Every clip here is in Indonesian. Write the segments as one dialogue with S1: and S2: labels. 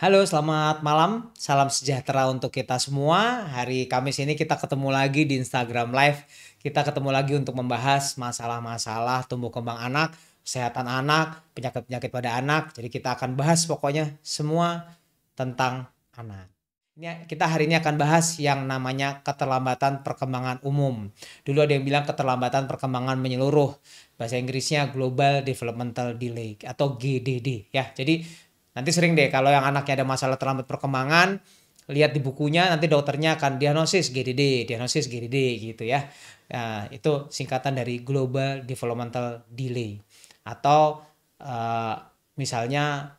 S1: Halo, selamat malam. Salam sejahtera untuk kita semua. Hari Kamis ini kita ketemu lagi di Instagram Live. Kita ketemu lagi untuk membahas masalah-masalah tumbuh kembang anak, kesehatan anak, penyakit-penyakit pada anak. Jadi kita akan bahas pokoknya semua tentang anak. Ini kita hari ini akan bahas yang namanya keterlambatan perkembangan umum. Dulu ada yang bilang keterlambatan perkembangan menyeluruh. Bahasa Inggrisnya Global Developmental Delay atau GDD ya. Jadi nanti sering deh kalau yang anaknya ada masalah terlambat perkembangan, lihat di bukunya nanti dokternya akan diagnosis GDD gitu ya. Nah, itu singkatan dari Global Developmental Delay. Atau uh, misalnya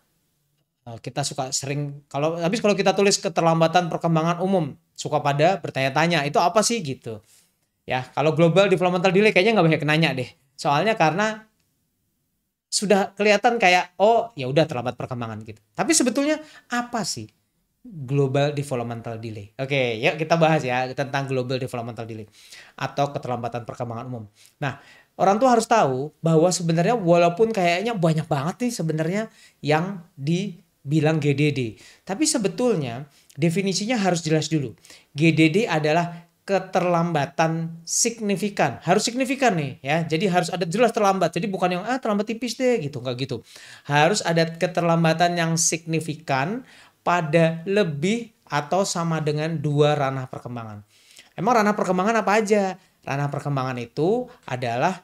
S1: kita suka sering kalau kita tulis keterlambatan perkembangan umum, suka pada bertanya-tanya, itu apa sih gitu. Ya, kalau Global Developmental Delay kayaknya nggak banyak nanya deh. Soalnya karena sudah kelihatan kayak oh ya udah terlambat perkembangan gitu. Tapi sebetulnya apa sih Global Developmental Delay? Oke, yuk kita bahas ya tentang Global Developmental Delay atau keterlambatan perkembangan umum. Nah, orang tua harus tahu bahwa sebenarnya walaupun kayaknya banyak banget nih sebenarnya yang dibilang GDD, tapi sebetulnya definisinya harus jelas dulu. GDD adalah keterlambatan signifikan, harus signifikan nih ya, jadi harus ada jelas terlambat, jadi bukan yang terlambat tipis deh gitu, nggak gitu, harus ada keterlambatan yang signifikan pada lebih atau sama dengan dua ranah perkembangan. Emang ranah perkembangan apa aja? Ranah perkembangan itu adalah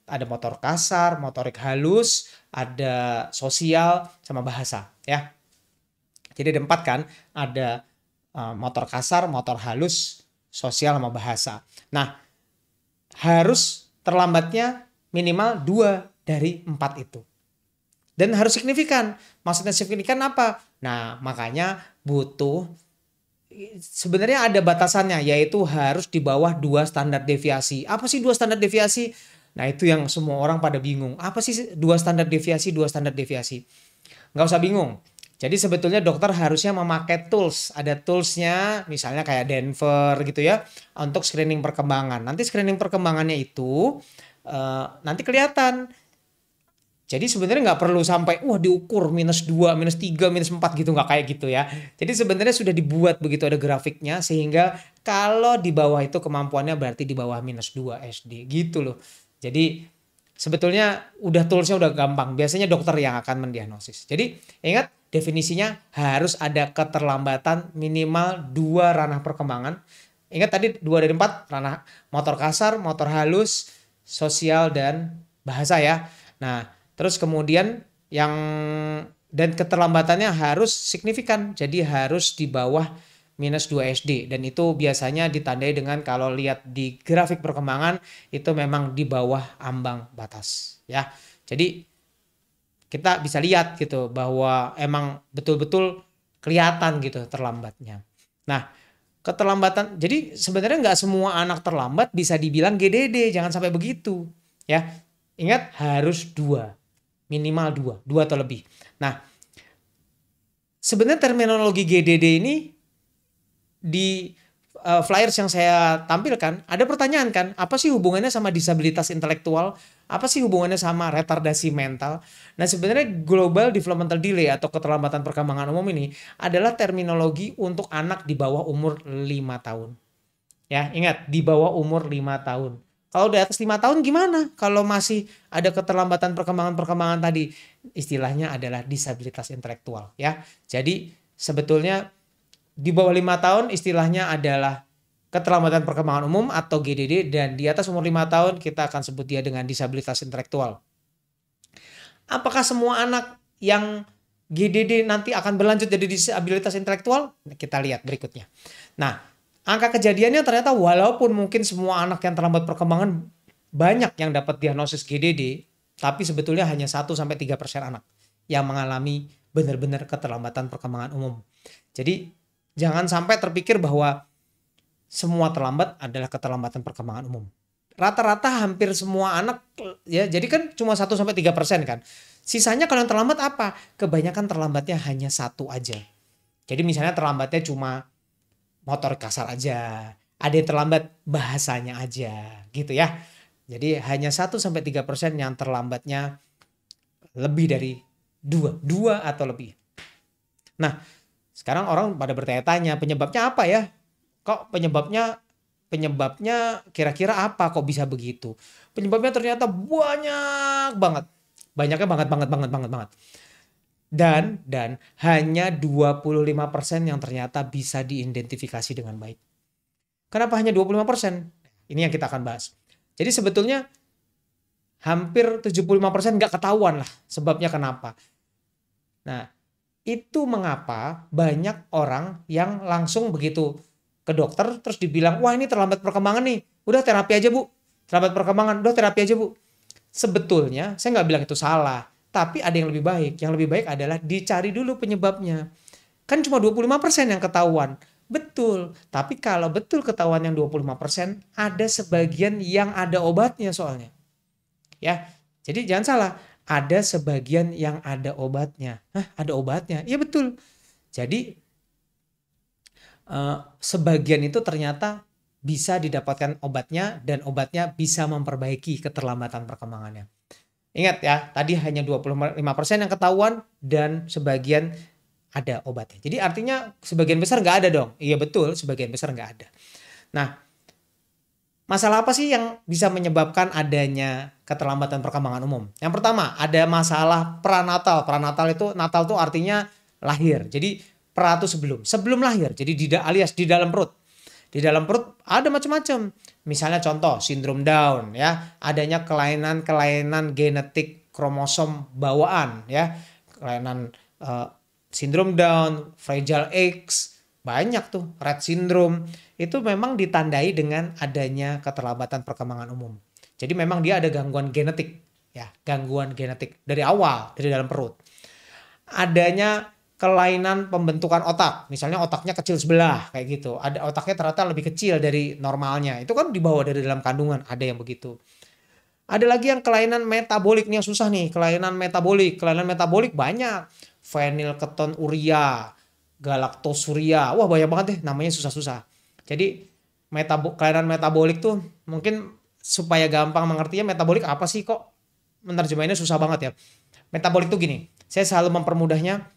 S1: ada motor kasar, motorik halus, ada sosial sama bahasa ya. Jadi ada empat kan, ada motor kasar, motor halus, sosial sama bahasa. Nah, harus terlambatnya minimal 2 dari 4 itu. Dan harus signifikan. Maksudnya signifikan apa? Nah, makanya butuh sebenarnya ada batasannya, yaitu harus di bawah 2 standar deviasi. Apa sih 2 standar deviasi? Nah, itu yang semua orang pada bingung. Apa sih 2 standar deviasi, 2 standar deviasi? Nggak usah bingung. Jadi sebetulnya dokter harusnya memakai tools. Ada toolsnya misalnya kayak Denver gitu ya. Untuk screening perkembangan. Nanti screening perkembangannya itu nanti kelihatan. Jadi sebenarnya nggak perlu sampai wah diukur -2, -3, -4 gitu. Nggak kayak gitu ya. Jadi sebenarnya sudah dibuat begitu ada grafiknya. Sehingga kalau di bawah itu kemampuannya berarti di bawah -2 SD gitu loh. Jadi sebetulnya udah toolsnya udah gampang. Biasanya dokter yang akan mendiagnosis. Jadi ingat definisinya harus ada keterlambatan minimal 2 ranah perkembangan. Ingat tadi 2 dari 4 ranah motor kasar, motor halus, sosial dan bahasa ya. Nah, terus kemudian yang dan keterlambatannya harus signifikan. Jadi harus di bawah -2 SD dan itu biasanya ditandai dengan kalau lihat di grafik perkembangan itu memang di bawah ambang batas ya. Jadi kita bisa lihat gitu bahwa emang betul-betul kelihatan gitu terlambatnya. Nah, keterlambatan jadi sebenarnya nggak semua anak terlambat bisa dibilang GDD, jangan sampai begitu ya. Ingat harus 2, minimal 2, 2 atau lebih. Nah, sebenarnya terminologi GDD ini di flyers yang saya tampilkan ada pertanyaan kan, apa sih hubungannya sama disabilitas intelektual, apa sih hubungannya sama retardasi mental. Nah sebenarnya global developmental delay atau keterlambatan perkembangan umum ini adalah terminologi untuk anak di bawah umur 5 tahun ya. Ingat di bawah umur 5 tahun. Kalau di atas 5 tahun gimana kalau masih ada keterlambatan perkembangan tadi, istilahnya adalah disabilitas intelektual ya. Jadi sebetulnya di bawah 5 tahun istilahnya adalah keterlambatan perkembangan umum atau GDD, dan di atas umur 5 tahun kita akan sebut dia dengan disabilitas intelektual. Apakah semua anak yang GDD nanti akan berlanjut jadi disabilitas intelektual? Kita lihat berikutnya. Nah, angka kejadiannya ternyata walaupun mungkin semua anak yang terlambat perkembangan banyak yang dapat diagnosis GDD, tapi sebetulnya hanya 1-3% anak yang mengalami benar-benar keterlambatan perkembangan umum. Jadi jangan sampai terpikir bahwa semua terlambat adalah keterlambatan perkembangan umum. Rata-rata hampir semua anak ya, jadi kan cuma 1-3% kan. Sisanya kalau yang terlambat apa? Kebanyakan terlambatnya hanya satu aja. Jadi misalnya terlambatnya cuma motor kasar aja. Ada yang terlambat bahasanya aja gitu ya. Jadi hanya 1-3% yang terlambatnya lebih dari dua atau lebih. Nah, sekarang orang pada bertanya-tanya, penyebabnya apa ya? Kok penyebabnya kira-kira apa kok bisa begitu? Penyebabnya ternyata banyak banget. Banyaknya banget. Dan hanya 25% yang ternyata bisa diidentifikasi dengan baik. Kenapa hanya 25%? Ini yang kita akan bahas. Jadi sebetulnya hampir 75% nggak ketahuan lah sebabnya kenapa. Nah, itu mengapa banyak orang yang langsung begitu ke dokter terus dibilang, wah ini terlambat perkembangan nih, udah terapi aja bu. Terlambat perkembangan, udah terapi aja bu. Sebetulnya saya nggak bilang itu salah, tapi ada yang lebih baik. Yang lebih baik adalah dicari dulu penyebabnya. Kan cuma 25% yang ketahuan. Betul, tapi kalau betul ketahuan yang 25%, ada sebagian yang ada obatnya soalnya. Ya, jadi jangan salah, ada sebagian yang ada obatnya. Hah, ada obatnya? Iya betul. Jadi sebagian itu ternyata bisa didapatkan obatnya dan obatnya bisa memperbaiki keterlambatan perkembangannya. Ingat ya, tadi hanya 25% yang ketahuan dan sebagian ada obatnya. Jadi artinya sebagian besar nggak ada dong. Iya betul, sebagian besar nggak ada. Nah, masalah apa sih yang bisa menyebabkan adanya keterlambatan perkembangan umum? Yang pertama, ada masalah pranatal. Pranatal itu, natal itu artinya lahir. Jadi pra itu sebelum lahir. Jadi alias di dalam perut. Di dalam perut ada macam-macam. Misalnya contoh sindrom Down ya, adanya kelainan-kelainan genetik kromosom bawaan ya. Kelainan sindrom Down, Fragile X, banyak tuh, Rett syndrome. Itu memang ditandai dengan adanya keterlambatan perkembangan umum. Jadi memang dia ada gangguan genetik ya, gangguan genetik dari awal, dari dalam perut. Adanya kelainan pembentukan otak, misalnya otaknya kecil sebelah kayak gitu, ada otaknya ternyata lebih kecil dari normalnya, itu kan dibawa dari dalam kandungan, ada yang begitu. Ada lagi yang kelainan metabolik, nih yang susah nih, kelainan metabolik banyak, fenilketonuria, galaktosuria, wah banyak banget deh, namanya susah-susah. Jadi kelainan metabolik tuh mungkin supaya gampang mengertinya, metabolik apa sih, kok menerjemahinnya susah banget ya. Metabolik tuh gini, saya selalu mempermudahnya.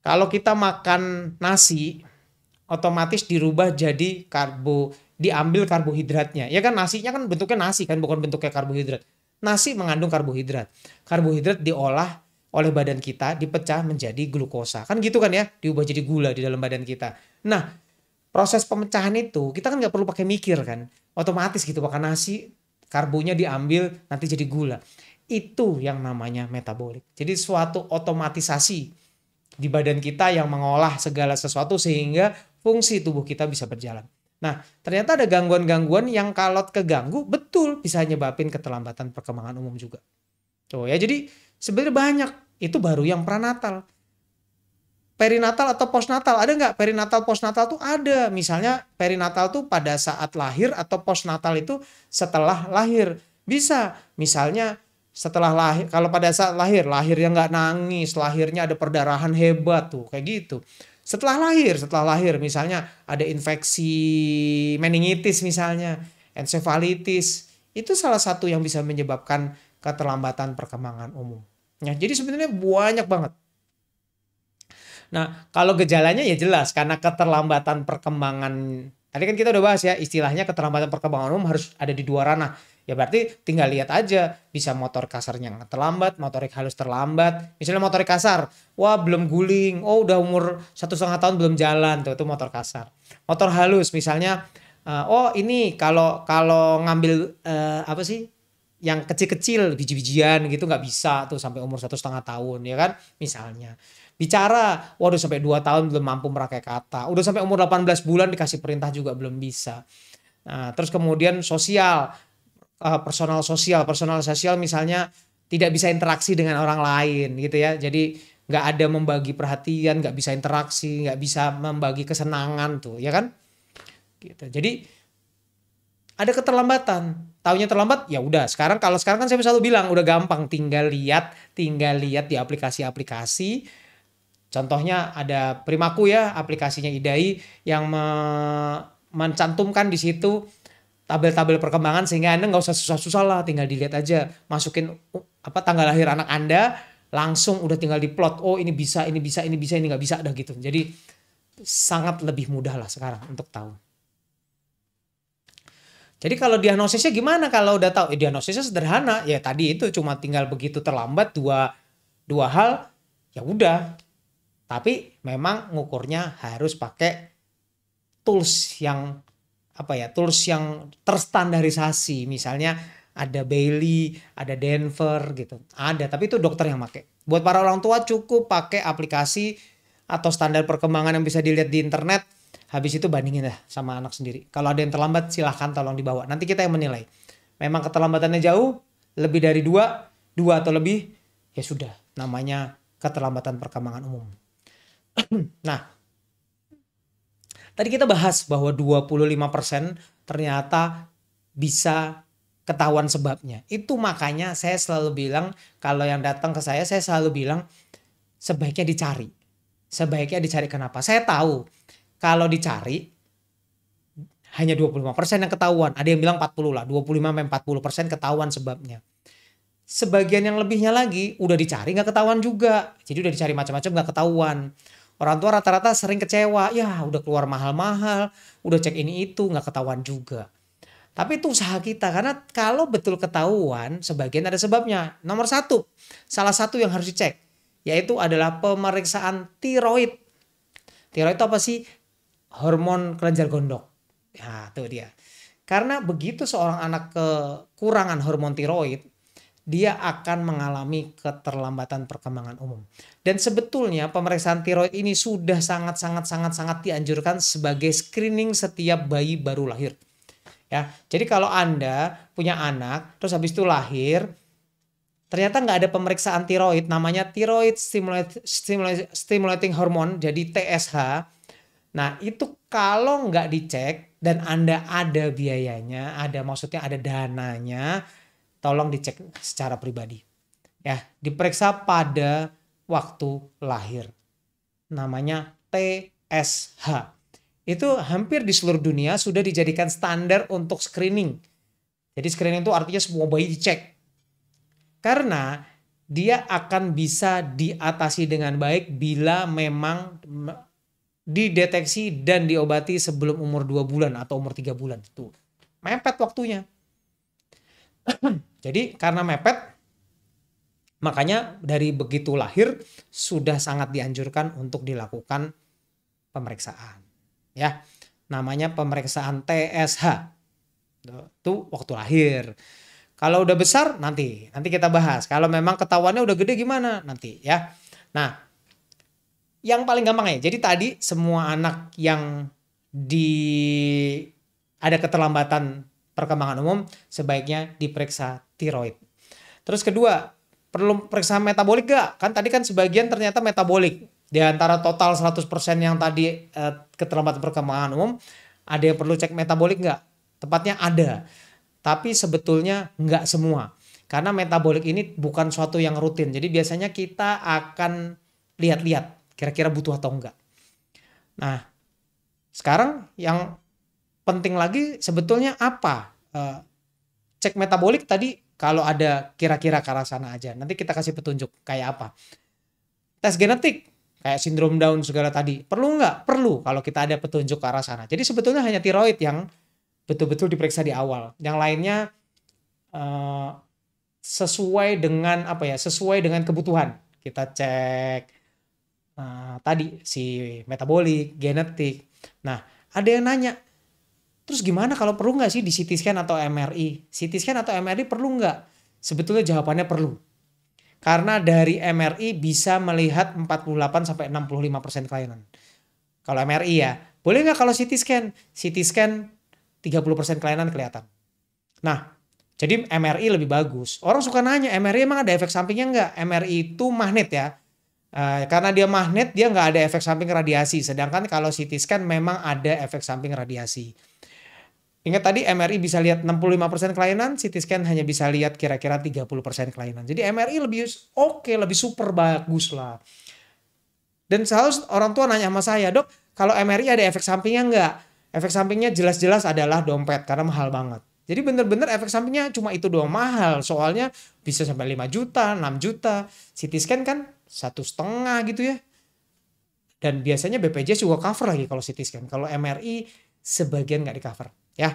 S1: Kalau kita makan nasi, otomatis dirubah jadi diambil karbohidratnya. Ya kan nasinya kan bentuknya nasi kan, bukan bentuknya karbohidrat. Nasi mengandung karbohidrat. Karbohidrat diolah oleh badan kita, dipecah menjadi glukosa. Kan gitu kan ya, diubah jadi gula di dalam badan kita. Nah, proses pemecahan itu kita kan nggak perlu pakai mikir kan. Otomatis gitu, makan nasi, karbonya diambil, nanti jadi gula. Itu yang namanya metabolik. Jadi suatu otomatisasi di badan kita yang mengolah segala sesuatu sehingga fungsi tubuh kita bisa berjalan. Nah, ternyata ada gangguan-gangguan yang kalau keganggu betul bisa nyebabin keterlambatan perkembangan umum juga. Tuh ya, jadi sebenarnya banyak. Itu baru yang pranatal. Perinatal atau postnatal, ada nggak? Perinatal, postnatal tuh ada. Misalnya perinatal tuh pada saat lahir atau postnatal itu setelah lahir. Bisa, misalnya setelah lahir, kalau pada saat lahirnya nggak nangis, lahirnya ada perdarahan hebat tuh, kayak gitu. Setelah lahir misalnya ada infeksi meningitis misalnya, ensefalitis, itu salah satu yang bisa menyebabkan keterlambatan perkembangan umum. Ya, jadi sebenarnya banyak banget. Nah, kalau gejalanya ya jelas karena keterlambatan perkembangan. Tadi kan kita udah bahas ya, istilahnya keterlambatan perkembangan umum harus ada di dua ranah. Ya berarti tinggal lihat aja, bisa motor kasarnya terlambat, motorik halus terlambat. Misalnya motorik kasar, wah belum guling, oh udah umur 1,5 tahun belum jalan, tuh itu motor kasar. Motor halus misalnya, oh ini kalau ngambil apa sih, yang kecil-kecil biji-bijian gitu nggak bisa tuh sampai umur 1,5 tahun ya kan, misalnya. Bicara, waduh sampai 2 tahun belum mampu merangkai kata. Udah sampai umur 18 bulan dikasih perintah juga belum bisa. Nah, terus kemudian sosial, personal sosial misalnya tidak bisa interaksi dengan orang lain gitu ya. Jadi nggak ada membagi perhatian, nggak bisa interaksi, nggak bisa membagi kesenangan tuh, ya kan? Gitu. Jadi ada keterlambatan. Taunya terlambat, ya udah. Sekarang kan saya selalu bilang udah gampang, tinggal lihat di aplikasi-aplikasi. Contohnya ada Primaku ya, aplikasinya IDAI yang mencantumkan di situ tabel-tabel perkembangan sehingga Anda nggak usah susah-susah lah, tinggal dilihat aja, masukin tanggal lahir anak Anda, langsung udah tinggal diplot, oh ini bisa, ini bisa, ini bisa, ini nggak bisa, udah gitu. Jadi sangat lebih mudah lah sekarang untuk tahu. Jadi kalau diagnosisnya gimana kalau udah tahu? Diagnosisnya sederhana, ya tadi itu cuma tinggal begitu terlambat dua hal, ya udah. Tapi memang ngukurnya harus pakai tools yang tools yang terstandarisasi. Misalnya ada Bailey, ada Denver gitu. Ada, tapi itu dokter yang pakai. Buat para orang tua cukup pakai aplikasi atau standar perkembangan yang bisa dilihat di internet. Habis itu bandingin dah sama anak sendiri. Kalau ada yang terlambat silahkan tolong dibawa. Nanti kita yang menilai. Memang keterlambatannya jauh, lebih dari dua atau lebih, ya sudah. Namanya keterlambatan perkembangan umum. Nah, tadi kita bahas bahwa 25% ternyata bisa ketahuan sebabnya. Itu makanya saya selalu bilang, kalau yang datang ke saya selalu bilang sebaiknya dicari. Sebaiknya dicari kenapa? Saya tahu kalau dicari hanya 25% yang ketahuan. Ada yang bilang 40 lah, 25-40% ketahuan sebabnya. Sebagian yang lebihnya lagi udah dicari nggak ketahuan juga. Jadi udah dicari macam-macam nggak ketahuan. Orang tua rata-rata sering kecewa, ya udah keluar mahal-mahal, udah cek ini itu nggak ketahuan juga. Tapi itu usaha kita, karena kalau betul ketahuan, sebagian ada sebabnya. Nomor satu, salah satu yang harus dicek, yaitu adalah pemeriksaan tiroid. Tiroid itu apa sih? Hormon kelenjar gondok. Ya tuh dia. Karena begitu seorang anak kekurangan hormon tiroid, dia akan mengalami keterlambatan perkembangan umum. Dan sebetulnya pemeriksaan tiroid ini sudah sangat dianjurkan sebagai screening setiap bayi baru lahir. Ya, jadi kalau Anda punya anak, terus habis itu lahir, ternyata nggak ada pemeriksaan tiroid, namanya thyroid stimulating hormone, jadi TSH. Nah itu kalau nggak dicek dan Anda ada biayanya, maksudnya ada dananya, tolong dicek secara pribadi. Ya, diperiksa pada waktu lahir. Namanya TSH. Itu hampir di seluruh dunia sudah dijadikan standar untuk screening. Jadi screening itu artinya semua bayi dicek. Karena dia akan bisa diatasi dengan baik bila memang dideteksi dan diobati sebelum umur 2 bulan atau umur 3 bulan. Tuh, mepet waktunya. Jadi karena mepet, makanya dari begitu lahir sudah sangat dianjurkan untuk dilakukan pemeriksaan. Ya, namanya pemeriksaan TSH. Itu waktu lahir. Kalau udah besar nanti kita bahas. Kalau memang ketahuannya udah gede gimana nanti ya. Nah, yang paling gampang ya. Jadi tadi semua anak yang ada keterlambatan perkembangan umum sebaiknya diperiksa tiroid. Terus kedua, perlu periksa metabolik gak? Kan tadi kan sebagian ternyata metabolik. Di antara total 100% yang tadi keterlambatan perkembangan umum, ada yang perlu cek metabolik gak? Tepatnya ada. Tapi sebetulnya nggak semua. Karena metabolik ini bukan suatu yang rutin. Jadi biasanya kita akan lihat-lihat kira-kira butuh atau enggak. Nah, sekarang yang penting lagi sebetulnya apa? Cek metabolik tadi kalau ada kira-kira ke arah sana aja. Nanti kita kasih petunjuk kayak apa. Tes genetik kayak sindrom Down segala tadi. Perlu nggak? Perlu kalau kita ada petunjuk ke arah sana. Jadi sebetulnya hanya tiroid yang betul-betul diperiksa di awal. Yang lainnya sesuai dengan kebutuhan. Kita cek tadi si metabolik, genetik. Nah, ada yang nanya, terus gimana kalau perlu nggak sih di CT scan atau MRI? CT scan atau MRI perlu nggak? Sebetulnya jawabannya perlu. Karena dari MRI bisa melihat 48-65% kelainan. Kalau MRI ya. Boleh nggak kalau CT scan? CT scan 30% kelainan kelihatan. Nah, jadi MRI lebih bagus. Orang suka nanya, MRI emang ada efek sampingnya nggak? MRI itu magnet ya. Karena dia magnet, dia nggak ada efek samping radiasi. Sedangkan kalau CT scan memang ada efek samping radiasi. Ingat tadi MRI bisa lihat 65% kelainan, CT scan hanya bisa lihat kira-kira 30% kelainan. Jadi MRI lebih lebih super bagus lah. Dan selalu orang tua nanya sama saya, dok, kalau MRI ada efek sampingnya nggak? Efek sampingnya jelas-jelas adalah dompet karena mahal banget. Jadi bener-bener efek sampingnya cuma itu doang, mahal. Soalnya bisa sampai 5 juta, 6 juta. CT scan kan 1,5 gitu ya. Dan biasanya BPJS juga cover lagi kalau CT scan. Kalau MRI sebagian nggak di cover ya.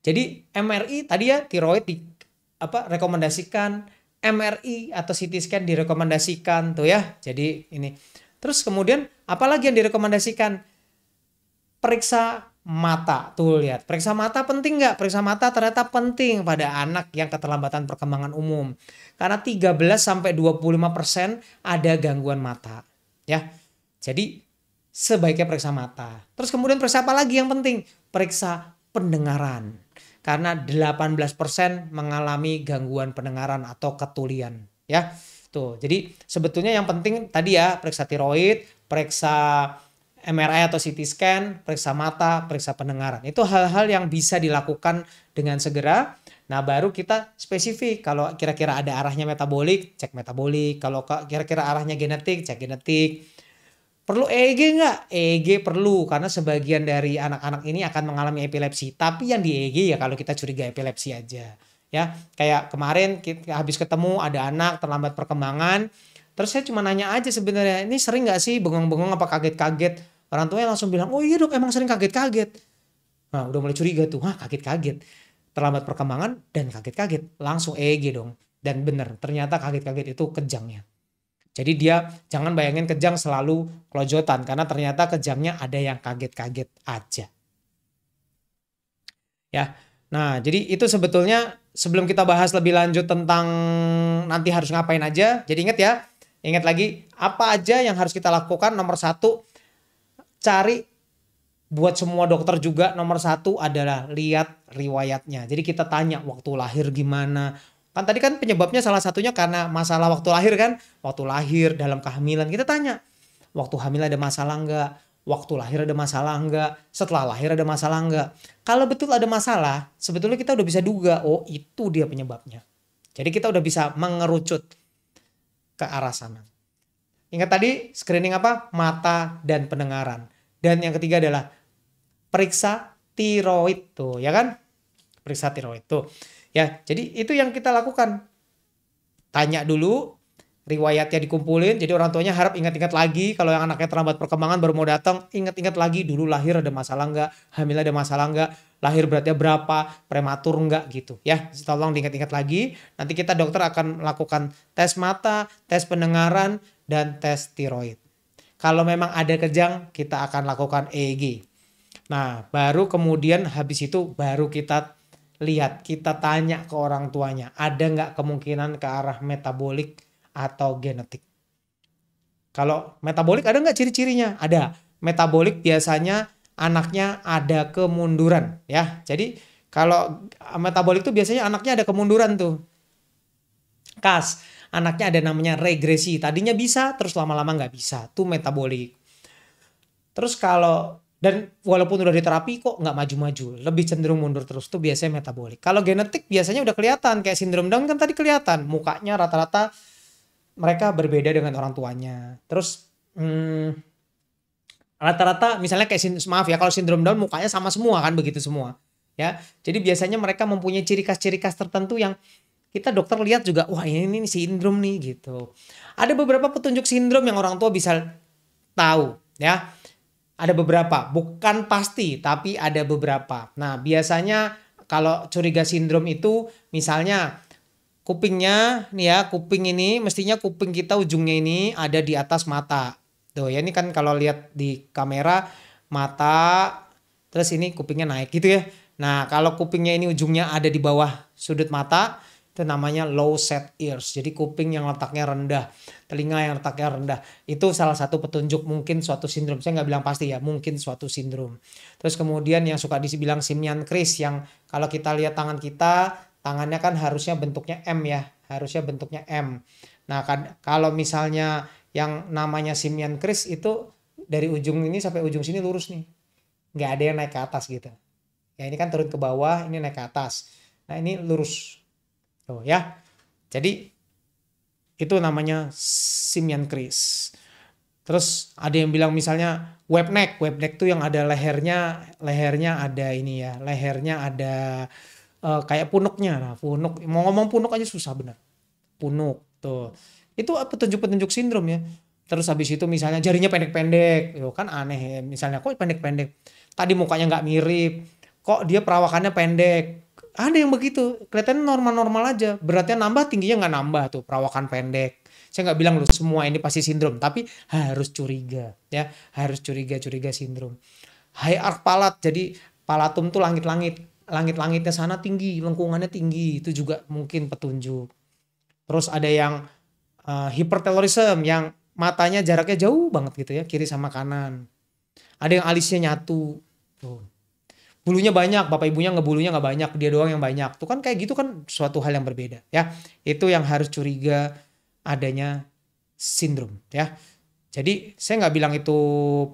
S1: Jadi MRI tadi ya tiroid rekomendasikan, MRI atau CT scan direkomendasikan tuh ya. Jadi ini. Terus kemudian apalagi yang direkomendasikan? Periksa mata. Tuh lihat, periksa mata penting nggak? Periksa mata ternyata penting pada anak yang keterlambatan perkembangan umum. Karena 13-25% ada gangguan mata. Ya. Jadi sebaiknya periksa mata. Terus kemudian periksa apa lagi yang penting? Periksa pendengaran. Karena 18% mengalami gangguan pendengaran atau ketulian. Ya. Tuh, jadi sebetulnya yang penting tadi ya, periksa tiroid, periksa MRI atau CT scan, periksa mata, periksa pendengaran. Itu hal-hal yang bisa dilakukan dengan segera. Nah, baru kita spesifik. Kalau kira-kira ada arahnya metabolik, cek metabolik. Kalau kira-kira arahnya genetik, cek genetik. Perlu EEG nggak? EEG perlu, karena sebagian dari anak-anak ini akan mengalami epilepsi. Tapi yang di EEG ya kalau kita curiga epilepsi aja. Ya, kayak kemarin kita habis ketemu ada anak terlambat perkembangan. Terus saya cuma nanya aja sebenarnya, ini sering nggak sih bengong-bengong apa kaget-kaget? Orang tuanya langsung bilang, oh iya dok emang sering kaget-kaget. Nah udah mulai curiga tuh, kaget-kaget. Terlambat perkembangan dan kaget-kaget. Langsung EEG dong. Dan bener, ternyata kaget-kaget itu kejangnya. Jadi dia jangan bayangin kejang selalu kelojotan. Karena ternyata kejangnya ada yang kaget-kaget aja. Ya, nah jadi itu sebetulnya sebelum kita bahas lebih lanjut tentang nanti harus ngapain aja. Jadi ingat lagi apa aja yang harus kita lakukan. Nomor 1, cari buat semua dokter juga nomor 1 adalah lihat riwayatnya. Jadi kita tanya waktu lahir gimana. Kan tadi kan penyebabnya salah satunya karena masalah waktu lahir kan. Waktu lahir, dalam kehamilan kita tanya. Waktu hamil ada masalah enggak? Waktu lahir ada masalah enggak? Setelah lahir ada masalah enggak? Kalau betul ada masalah, sebetulnya kita udah bisa duga, oh itu dia penyebabnya. Jadi kita udah bisa mengerucut ke arah sana. Ingat tadi screening apa? Mata dan pendengaran. Dan yang ketiga adalah periksa tiroid tuh, ya kan? Periksa tiroid tuh. Ya, jadi itu yang kita lakukan. Tanya dulu, riwayatnya dikumpulin. Jadi orang tuanya harap ingat-ingat lagi. Kalau yang anaknya terlambat perkembangan baru mau datang, ingat-ingat lagi dulu lahir ada masalah enggak, hamil ada masalah enggak, lahir beratnya berapa, prematur enggak gitu. Ya, tolong diingat-ingat lagi. Nanti kita dokter akan melakukan tes mata, tes pendengaran, dan tes tiroid. Kalau memang ada kejang, kita akan lakukan EEG. Nah, baru kemudian habis itu baru kita lihat, kita tanya ke orang tuanya, ada nggak kemungkinan ke arah metabolik atau genetik. Kalau metabolik ada nggak ciri-cirinya? Ada. Metabolik biasanya anaknya ada kemunduran ya. Jadi kalau metabolik itu biasanya anaknya ada kemunduran tuh. Anaknya ada namanya regresi. Tadinya bisa, terus lama-lama nggak bisa. Itu metabolik. Terus dan walaupun udah diterapi kok nggak maju-maju. Lebih cenderung mundur terus. Itu biasanya metabolik. Kalau genetik biasanya udah kelihatan. Kayak sindrom Down kan tadi kelihatan. Mukanya rata-rata mereka berbeda dengan orang tuanya. Terus rata-rata misalnya kayak kalau sindrom Down mukanya sama semua kan, begitu semua. Ya, jadi biasanya mereka mempunyai ciri khas tertentu yang kita dokter lihat juga, wah ini sindrom nih gitu. Ada beberapa petunjuk sindrom yang orang tua bisa tahu ya. Ada beberapa, bukan pasti tapi ada beberapa. Nah biasanya kalau curiga sindrom itu misalnya kupingnya nih ya, kuping ini mestinya kuping kita ujungnya ini ada di atas mata. Tuh ya, ini kan kalau lihat di kamera mata terus ini kupingnya naik gitu ya. Nah kalau kupingnya ini ujungnya ada di bawah sudut mata, itu namanya low set ears. Jadi kuping yang letaknya rendah, telinga yang letaknya rendah. Itu salah satu petunjuk mungkin suatu sindrom. Saya nggak bilang pasti ya, mungkin suatu sindrom. Terus kemudian yang suka dibilang simian Chris, yang kalau kita lihat tangan kita, tangannya kan harusnya bentuknya M ya, harusnya bentuknya M. Nah kan kalau misalnya yang namanya simian Chris itu dari ujung ini sampai ujung sini lurus nih, nggak ada yang naik ke atas gitu. Ya ini kan turun ke bawah, ini naik ke atas. Nah ini lurus. Tuh ya. Jadi itu namanya simian Chris. Terus ada yang bilang misalnya web neck tuh yang ada lehernya ada ini ya, lehernya ada kayak punuknya. Nah, punuk, mau ngomong punuk aja susah bener. Punuk tuh. Itu petunjuk-petunjuk sindrom ya. Terus habis itu misalnya jarinya pendek-pendek, yo kan aneh ya. Misalnya kok pendek-pendek. Tadi mukanya nggak mirip, kok dia perawakannya pendek. Ada yang begitu, kelihatannya normal-normal aja. Beratnya nambah, tingginya nggak nambah tuh, perawakan pendek. Saya nggak bilang lu semua ini pasti sindrom, tapi harus curiga ya, harus curiga sindrom. High arc palat, jadi palatum tuh langit-langit, langit-langitnya sana tinggi, lengkungannya tinggi, itu juga mungkin petunjuk. Terus ada yang hypertelorism, yang matanya jaraknya jauh banget gitu ya, kiri sama kanan. Ada yang alisnya nyatu, tuh. Bulunya banyak, bapak ibunya ngebulunya nggak banyak, dia doang yang banyak. Tuh kan kayak gitu kan suatu hal yang berbeda ya. Itu yang harus curiga adanya sindrom ya. Jadi saya nggak bilang itu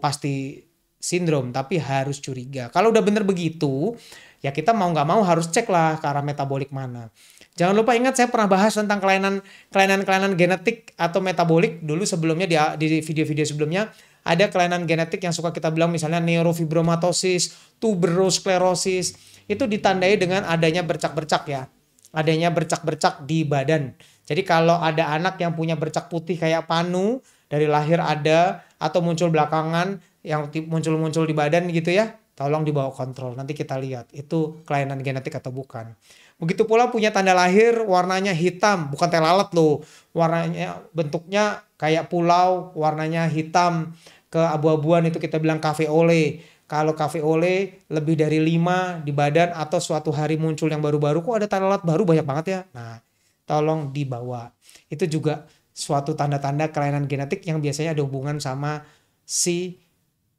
S1: pasti sindrom, tapi harus curiga. Kalau udah bener begitu, ya kita mau nggak mau harus cek lah ke arah metabolik mana. Jangan lupa ingat saya pernah bahas tentang kelainan genetik atau metabolik dulu sebelumnya di video-video sebelumnya. Ada kelainan genetik yang suka kita bilang misalnya neurofibromatosis, tuberosklerosis. Itu ditandai dengan adanya bercak-bercak ya. Adanya bercak-bercak di badan. Jadi kalau ada anak yang punya bercak putih kayak panu, dari lahir ada, atau muncul belakangan yang muncul-muncul di badan gitu ya, tolong dibawa kontrol. Nanti kita lihat itu kelainan genetik atau bukan. Begitu pula punya tanda lahir warnanya hitam, bukan teh lalat loh. Warnanya, bentuknya kayak pulau, warnanya hitam, keabu-abuan itu kita bilang cafe ole. Kalau cafe ole lebih dari 5 di badan atau suatu hari muncul yang baru-baru, kok ada tanda lalat baru banyak banget ya. Nah, tolong dibawa. Itu juga suatu tanda-tanda kelainan genetik yang biasanya ada hubungan sama si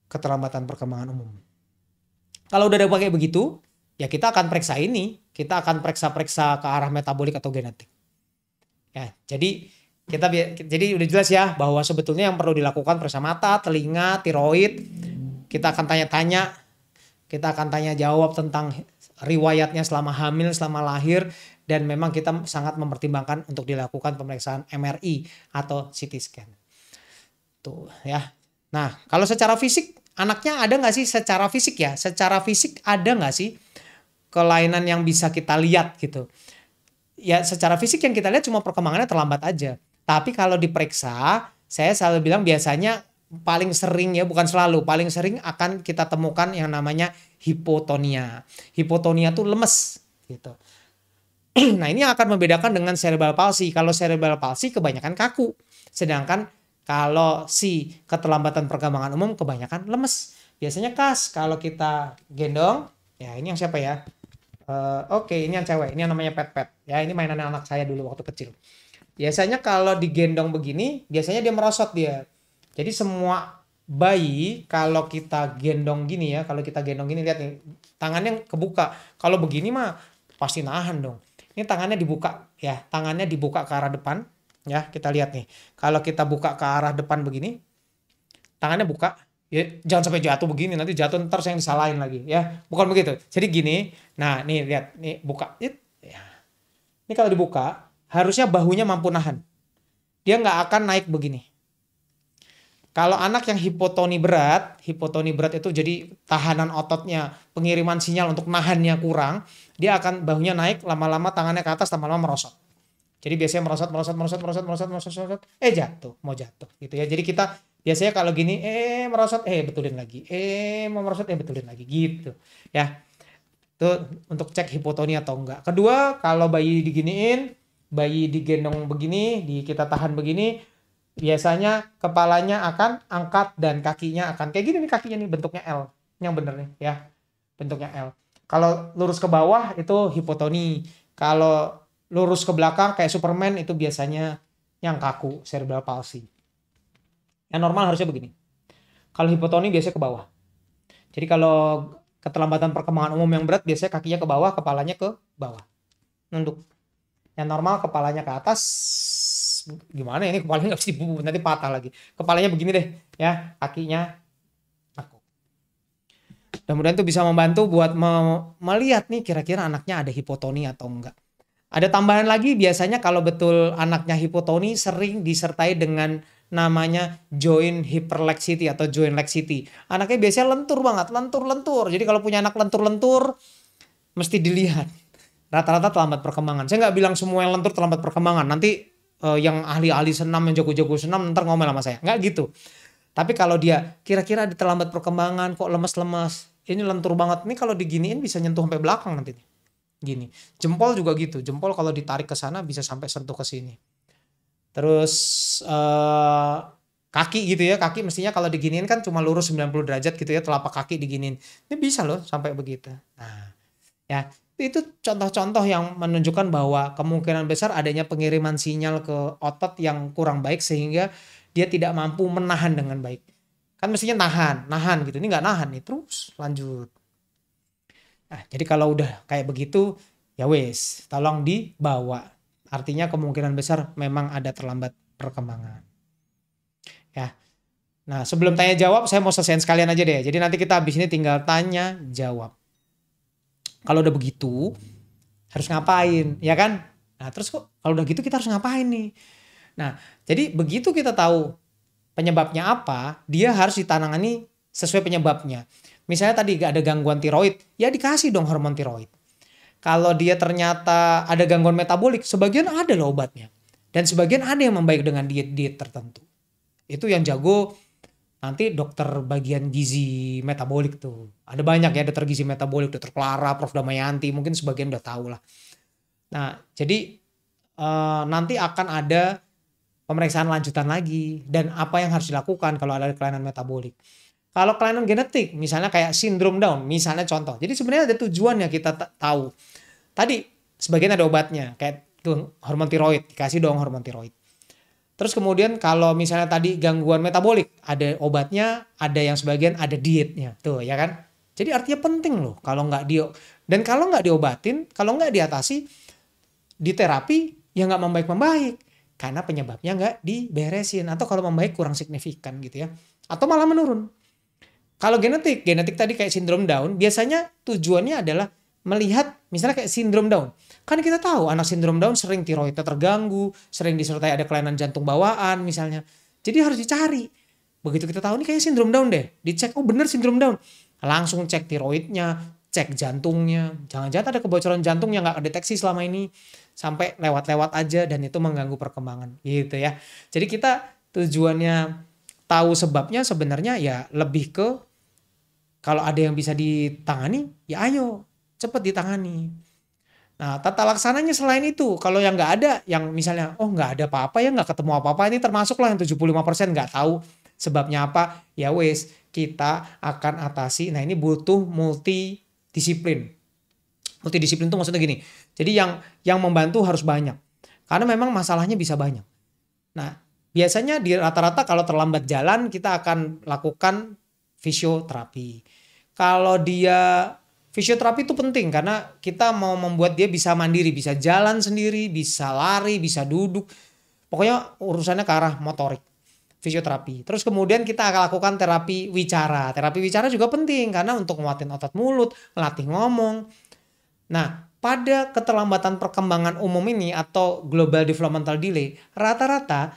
S1: keterlambatan perkembangan umum. Kalau udah ada pakai begitu, ya kita akan periksa ini. Kita akan periksa-periksa ke arah metabolik atau genetik. Ya, jadi udah jelas ya bahwa sebetulnya yang perlu dilakukan periksa mata, telinga, tiroid. Kita akan tanya-tanya, kita akan tanya jawab tentang riwayatnya selama hamil, selama lahir, dan memang kita sangat mempertimbangkan untuk dilakukan pemeriksaan MRI atau CT scan. Tuh ya. Nah, kalau secara fisik anaknya ada nggak sih secara fisik ya? Secara fisik ada nggak sih kelainan yang bisa kita lihat gitu? Ya secara fisik yang kita lihat cuma perkembangannya terlambat aja. Tapi kalau diperiksa, saya selalu bilang biasanya paling sering ya, bukan selalu, paling sering akan kita temukan yang namanya hipotonia. Hipotonia tuh lemes gitu. Nah ini akan membedakan dengan cerebral palsy. Kalau cerebral palsy kebanyakan kaku. Sedangkan kalau si keterlambatan perkembangan umum kebanyakan lemes. Biasanya kalau kita gendong, ya ini yang siapa ya? Oke, ini yang cewek, ini yang namanya pet-pet. Ya ini mainan anak saya dulu waktu kecil. Biasanya kalau digendong begini, biasanya dia merosot dia. Jadi semua bayi kalau kita gendong gini ya, kalau kita gendong gini lihat nih, tangannya kebuka. Kalau begini mah pasti nahan dong. Ini tangannya dibuka ya, tangannya dibuka ke arah depan ya. Kita lihat nih. Kalau kita buka ke arah depan begini, tangannya buka. Ya, jangan sampai jatuh begini, nanti jatuh ntar saya yang disalahin lagi ya. Bukan begitu. Jadi gini, nah nih lihat, nih buka. Ya. Ini kalau dibuka, harusnya bahunya mampu nahan. Dia nggak akan naik begini. Kalau anak yang hipotoni berat itu jadi tahanan ototnya, pengiriman sinyal untuk nahannya kurang, dia akan bahunya naik, lama-lama tangannya ke atas, lama-lama merosot. Jadi biasanya merosot, jatuh, mau jatuh gitu ya. Jadi kita biasanya kalau gini, merosot, betulin lagi, mau merosot, betulin lagi gitu ya. Itu untuk cek hipotonia atau enggak. Kedua, kalau bayi diginiin, bayi digendong begini, kita tahan begini, biasanya kepalanya akan angkat dan kakinya akan kayak gini nih, kakinya nih bentuknya L. Yang bener nih ya. Bentuknya L. Kalau lurus ke bawah itu hipotoni. Kalau lurus ke belakang kayak Superman itu biasanya yang kaku, cerebral palsy. Yang normal harusnya begini. Kalau hipotoni biasanya ke bawah. Jadi kalau keterlambatan perkembangan umum yang berat biasanya kakinya ke bawah, kepalanya ke bawah. Nunduk. Yang normal kepalanya ke atas. Gimana ini kepalanya nggak bisa dibubut, nanti patah lagi. Kepalanya begini deh ya, kakinya aku. Mudah-mudahan itu bisa membantu buat melihat nih kira-kira anaknya ada hipotoni atau enggak. Ada tambahan lagi, biasanya kalau betul anaknya hipotoni sering disertai dengan namanya joint hyperlaxity atau joint laxity. Anaknya biasanya lentur banget, lentur. Jadi kalau punya anak lentur-lentur mesti dilihat. Rata-rata terlambat perkembangan. Saya nggak bilang semua yang lentur terlambat perkembangan. Nanti yang ahli-ahli senam, yang jago-jago senam ntar ngomel sama saya. Nggak gitu. Tapi kalau dia kira-kira ada terlambat perkembangan, kok lemes-lemes, ini lentur banget. Ini kalau diginiin bisa nyentuh sampai belakang nanti. Gini. Jempol juga gitu. Jempol kalau ditarik ke sana bisa sampai sentuh ke sini. Terus kaki gitu ya. Kaki mestinya kalau diginiin kan cuma lurus 90 derajat gitu ya. Telapak kaki diginiin. Ini bisa loh sampai begitu. Nah, ya itu contoh-contoh yang menunjukkan bahwa kemungkinan besar adanya pengiriman sinyal ke otot yang kurang baik sehingga dia tidak mampu menahan dengan baik. Kan mestinya nahan gitu. Ini nggak nahan nih, terus lanjut. Nah, jadi kalau udah kayak begitu, ya wes, tolong dibawa. Artinya kemungkinan besar memang ada terlambat perkembangan. Ya. Nah, sebelum tanya jawab, saya mau selesaiin sekalian aja deh. Jadi nanti kita habis ini tinggal tanya jawab. Kalau udah begitu, harus ngapain, ya kan? Nah, terus kok kalau udah gitu kita harus ngapain nih? Nah, jadi begitu kita tahu penyebabnya apa, dia harus ditangani sesuai penyebabnya. Misalnya tadi gak ada gangguan tiroid, ya dikasih dong hormon tiroid. Kalau dia ternyata ada gangguan metabolik, sebagian ada loh obatnya. Dan sebagian ada yang membaik dengan diet-diet tertentu. Itu yang jago nanti dokter bagian gizi metabolik tuh. Ada banyak ya dokter gizi metabolik, dokter Clara, Prof. Damayanti, mungkin sebagian udah tahu lah. Nah, jadi nanti akan ada pemeriksaan lanjutan lagi dan apa yang harus dilakukan kalau ada kelainan metabolik. Kalau kelainan genetik, misalnya kayak sindrom Down, misalnya contoh. Jadi sebenarnya ada tujuannya kita tahu. Tadi sebagian ada obatnya, kayak tuh hormon tiroid, dikasih dong hormon tiroid. Terus kemudian kalau misalnya tadi gangguan metabolik, ada obatnya, ada yang sebagian ada dietnya, tuh ya kan. Jadi artinya penting loh kalau nggak dan kalau nggak diobatin, kalau nggak diatasi, di terapi ya nggak membaik karena penyebabnya nggak diberesin atau kalau membaik kurang signifikan gitu ya, atau malah menurun. Kalau genetik tadi kayak sindrom Down, biasanya tujuannya adalah melihat misalnya kayak sindrom Down. Kan kita tahu anak sindrom Down sering tiroidnya terganggu, sering disertai ada kelainan jantung bawaan misalnya. Jadi harus dicari. Begitu kita tahu ini kayak sindrom Down deh, dicek, oh bener sindrom Down. Langsung cek tiroidnya, cek jantungnya. Jangan-jangan ada kebocoran jantung yang nggak kedeteksi selama ini. Sampai lewat-lewat aja dan itu mengganggu perkembangan gitu ya. Jadi kita tujuannya tahu sebabnya sebenarnya ya lebih ke kalau ada yang bisa ditangani ya ayo cepet ditangani. Nah, tata laksananya selain itu, kalau yang nggak ada, yang misalnya, oh nggak ada apa-apa ya, nggak ketemu apa-apa, ini termasuklah yang 75% nggak tahu sebabnya apa, ya wes, kita akan atasi. Nah, ini butuh multidisiplin. Multidisiplin itu maksudnya gini, jadi yang membantu harus banyak, karena memang masalahnya bisa banyak. Nah, biasanya di rata-rata kalau terlambat jalan, kita akan lakukan fisioterapi. Kalau dia fisioterapi itu penting karena kita mau membuat dia bisa mandiri, bisa jalan sendiri, bisa lari, bisa duduk. Pokoknya urusannya ke arah motorik. Fisioterapi. Terus kemudian kita akan lakukan terapi wicara. Terapi wicara juga penting karena untuk nguatin otot mulut, latih ngomong. Nah, pada keterlambatan perkembangan umum ini atau global developmental delay, rata-rata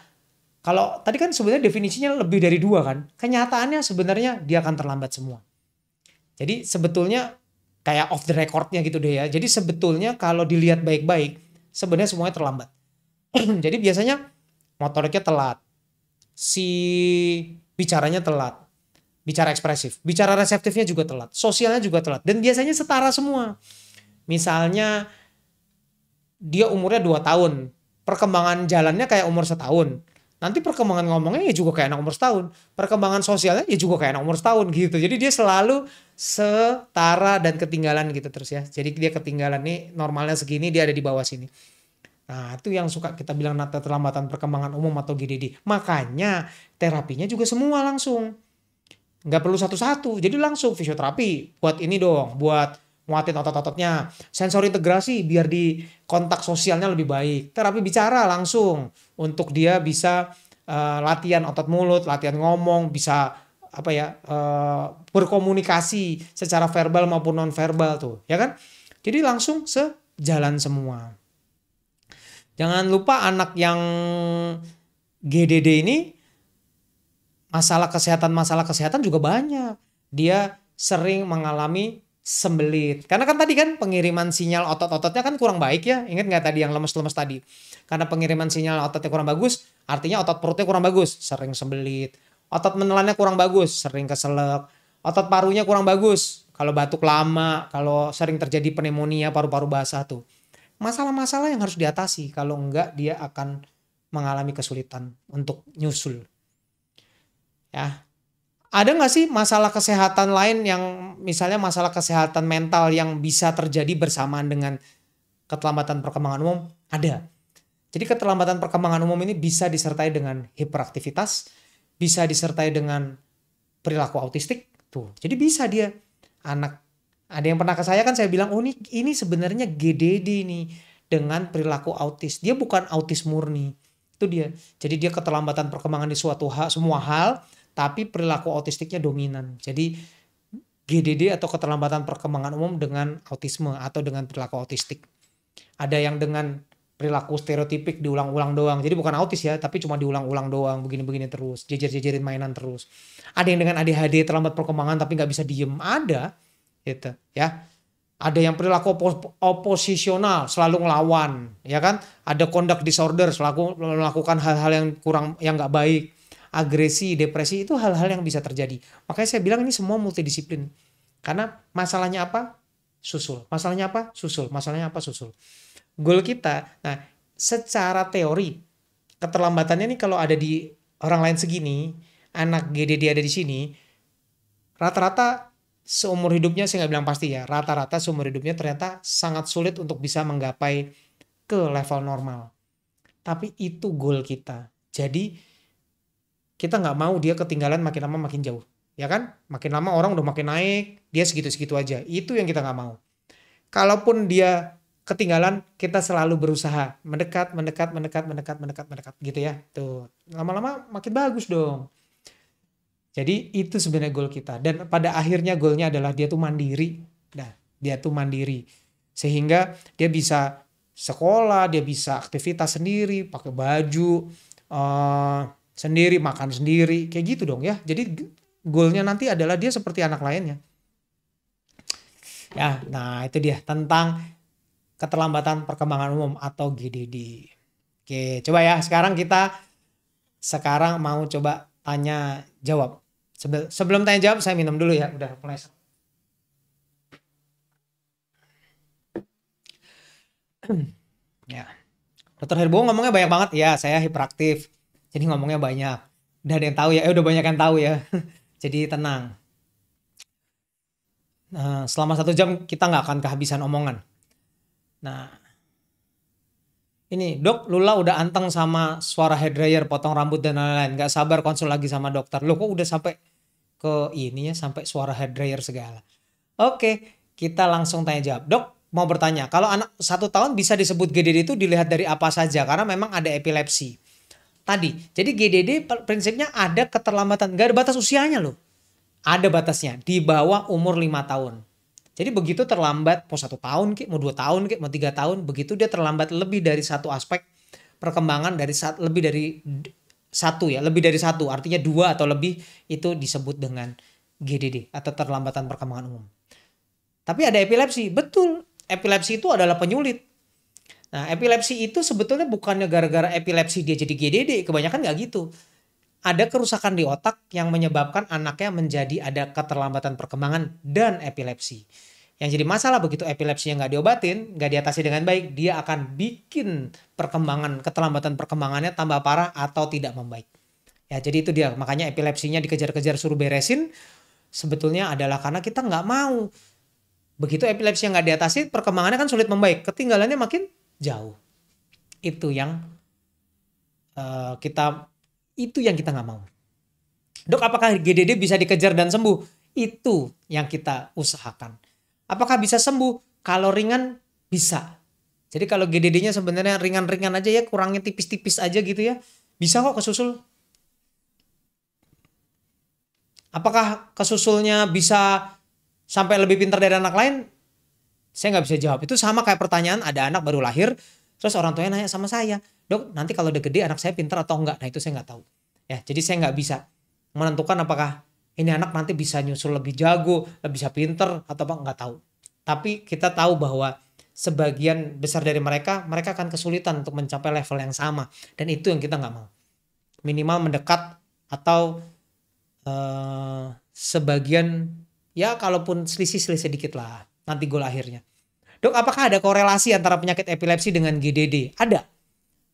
S1: kalau tadi kan sebenarnya definisinya lebih dari 2 kan. Kenyataannya sebenarnya dia akan terlambat semua. Jadi sebetulnya kayak off the recordnya gitu deh ya. Jadi sebetulnya kalau dilihat baik-baik, sebenarnya semuanya terlambat. Jadi biasanya motoriknya telat, si bicaranya telat, bicara ekspresif, bicara reseptifnya juga telat, sosialnya juga telat, dan biasanya setara semua. Misalnya dia umurnya 2 tahun, perkembangan jalannya kayak umur 1 tahun. Nanti perkembangan ngomongnya ya juga kayak anak umur 1 tahun. Perkembangan sosialnya ya juga kayak anak umur 1 tahun gitu. Jadi dia selalu setara dan ketinggalan gitu terus ya. Jadi dia ketinggalan nih normalnya segini, dia ada di bawah sini. Nah itu yang suka kita bilang keterlambatan perkembangan umum atau GDD. Makanya terapinya juga semua langsung. Nggak perlu satu-satu. Jadi langsung fisioterapi. Buat ini dong. Buat nguatin otot-ototnya. Sensor integrasi biar di kontak sosialnya lebih baik. Terapi bicara langsung. Untuk dia bisa latihan otot mulut, latihan ngomong, bisa berkomunikasi secara verbal maupun non verbal tuh, ya kan? Jadi langsung sejalan semua. Jangan lupa anak yang GDD ini masalah kesehatan juga banyak. Dia sering mengalami sembelit. Karena kan tadi kan pengiriman sinyal otot-ototnya kan kurang baik ya. Ingat nggak tadi yang lemes-lemes tadi? Karena pengiriman sinyal ototnya kurang bagus, artinya otot perutnya kurang bagus, sering sembelit. Otot menelannya kurang bagus, sering keselak. Otot parunya kurang bagus, kalau batuk lama, kalau sering terjadi pneumonia, paru-paru basah tuh. Masalah-masalah yang harus diatasi, kalau enggak dia akan mengalami kesulitan untuk nyusul. Ya, ada nggak sih masalah kesehatan lain yang misalnya masalah kesehatan mental yang bisa terjadi bersamaan dengan keterlambatan perkembangan umum? Ada. Jadi keterlambatan perkembangan umum ini bisa disertai dengan hiperaktivitas, bisa disertai dengan perilaku autistik. Tuh, jadi bisa dia anak. Ada yang pernah ke saya kan saya bilang, oh ini sebenarnya GDD nih dengan perilaku autis. Dia bukan autis murni. Itu dia. Jadi dia keterlambatan perkembangan di suatu hal, semua hal, tapi perilaku autistiknya dominan. Jadi GDD atau keterlambatan perkembangan umum dengan autisme atau dengan perilaku autistik. Ada yang dengan perilaku stereotipik diulang-ulang doang. Jadi bukan autis ya, tapi cuma diulang-ulang doang, begini-begini terus, jejer-jejerin mainan terus. Ada yang dengan ADHD terlambat perkembangan tapi nggak bisa diem, ada, gitu ya. Ada yang perilaku oposisional, selalu ngelawan, ya kan? Ada conduct disorder, selalu melakukan hal-hal yang nggak baik, agresi, depresi, itu hal-hal yang bisa terjadi. Makanya saya bilang ini semua multidisiplin. Karena masalahnya apa? Susul. Masalahnya apa? Susul. Masalahnya apa? Susul. Goal kita, nah secara teori keterlambatannya nih kalau ada di orang lain segini, anak GDD ada di sini, rata-rata seumur hidupnya, saya nggak bilang pasti ya, rata-rata seumur hidupnya ternyata sangat sulit untuk bisa menggapai ke level normal. Tapi itu goal kita. Jadi kita nggak mau dia ketinggalan makin lama makin jauh, ya kan? Makin lama orang udah makin naik, dia segitu-segitu aja. Itu yang kita nggak mau. Kalaupun dia ketinggalan, kita selalu berusaha mendekat gitu ya. Tuh, lama-lama makin bagus dong. Jadi itu sebenarnya goal kita. Dan pada akhirnya goalnya adalah dia tuh mandiri. Nah, dia tuh mandiri. Sehingga dia bisa sekolah, dia bisa aktivitas sendiri, pakai baju sendiri, makan sendiri, kayak gitu dong ya. Jadi goalnya nanti adalah dia seperti anak lainnya. Ya, nah itu dia tentang keterlambatan perkembangan umum atau GDD. Oke, coba ya sekarang mau coba tanya jawab. Sebelum tanya jawab saya minum dulu ya, udah mulai. Ya. Dokter Herbo ngomongnya banyak banget ya, saya hiperaktif. Jadi ngomongnya banyak. Udah ada yang tahu ya, udah banyak yang tahu ya. Jadi tenang. Nah, selama 1 jam kita nggak akan kehabisan omongan. Nah, ini dok, Lula udah anteng sama suara hair dryer, potong rambut dan lain-lain. Gak sabar konsul lagi sama dokter. Loh kok udah sampai ke ini ya, sampai suara hair dryer segala. Oke, kita langsung tanya jawab. Dok, mau bertanya, kalau anak 1 tahun bisa disebut GDD itu dilihat dari apa saja? Karena memang ada epilepsi. Tadi, jadi GDD prinsipnya ada keterlambatan. Gak ada batas usianya loh. Ada batasnya, di bawah umur 5 tahun. Jadi begitu terlambat, mau 1 tahun, mau 2 tahun, mau 3 tahun, begitu dia terlambat lebih dari satu aspek perkembangan lebih dari satu, artinya 2 atau lebih, itu disebut dengan GDD atau terlambatan perkembangan umum. Tapi ada epilepsi, betul. Epilepsi itu adalah penyulit. Nah, epilepsi itu sebetulnya bukannya gara-gara epilepsi dia jadi GDD, kebanyakan nggak gitu. Ada kerusakan di otak yang menyebabkan anaknya menjadi ada keterlambatan perkembangan dan epilepsi. Yang jadi masalah begitu epilepsinya nggak diobatin, nggak diatasi dengan baik, dia akan bikin keterlambatan perkembangannya tambah parah atau tidak membaik. Ya, jadi itu dia. Makanya epilepsinya dikejar-kejar suruh beresin, sebetulnya adalah karena kita nggak mau. Begitu epilepsi yang nggak diatasi, perkembangannya kan sulit membaik, ketinggalannya makin jauh. Itu yang kita nggak mau. Dok, apakah GDD bisa dikejar dan sembuh? Itu yang kita usahakan. Apakah bisa sembuh? Kalau ringan bisa. Jadi kalau GDD-nya sebenarnya ringan-ringan aja ya, kurangnya tipis-tipis aja gitu ya, bisa kok kesusul. Apakah kesusulnya bisa sampai lebih pintar dari anak lain? Saya nggak bisa jawab. Itu sama kayak pertanyaan ada anak baru lahir, terus orang tuanya nanya sama saya, dok nanti kalau udah gede anak saya pintar atau enggak? Nah itu saya nggak tahu. Ya, jadi saya nggak bisa menentukan apakah ini anak nanti bisa nyusul lebih jago, bisa pinter atau apa nggak tahu. Tapi kita tahu bahwa sebagian besar dari mereka akan kesulitan untuk mencapai level yang sama, dan itu yang kita nggak mau. Minimal mendekat atau sebagian, ya kalaupun selisih dikit lah nanti gol akhirnya. Dok, apakah ada korelasi antara penyakit epilepsi dengan GDD? Ada.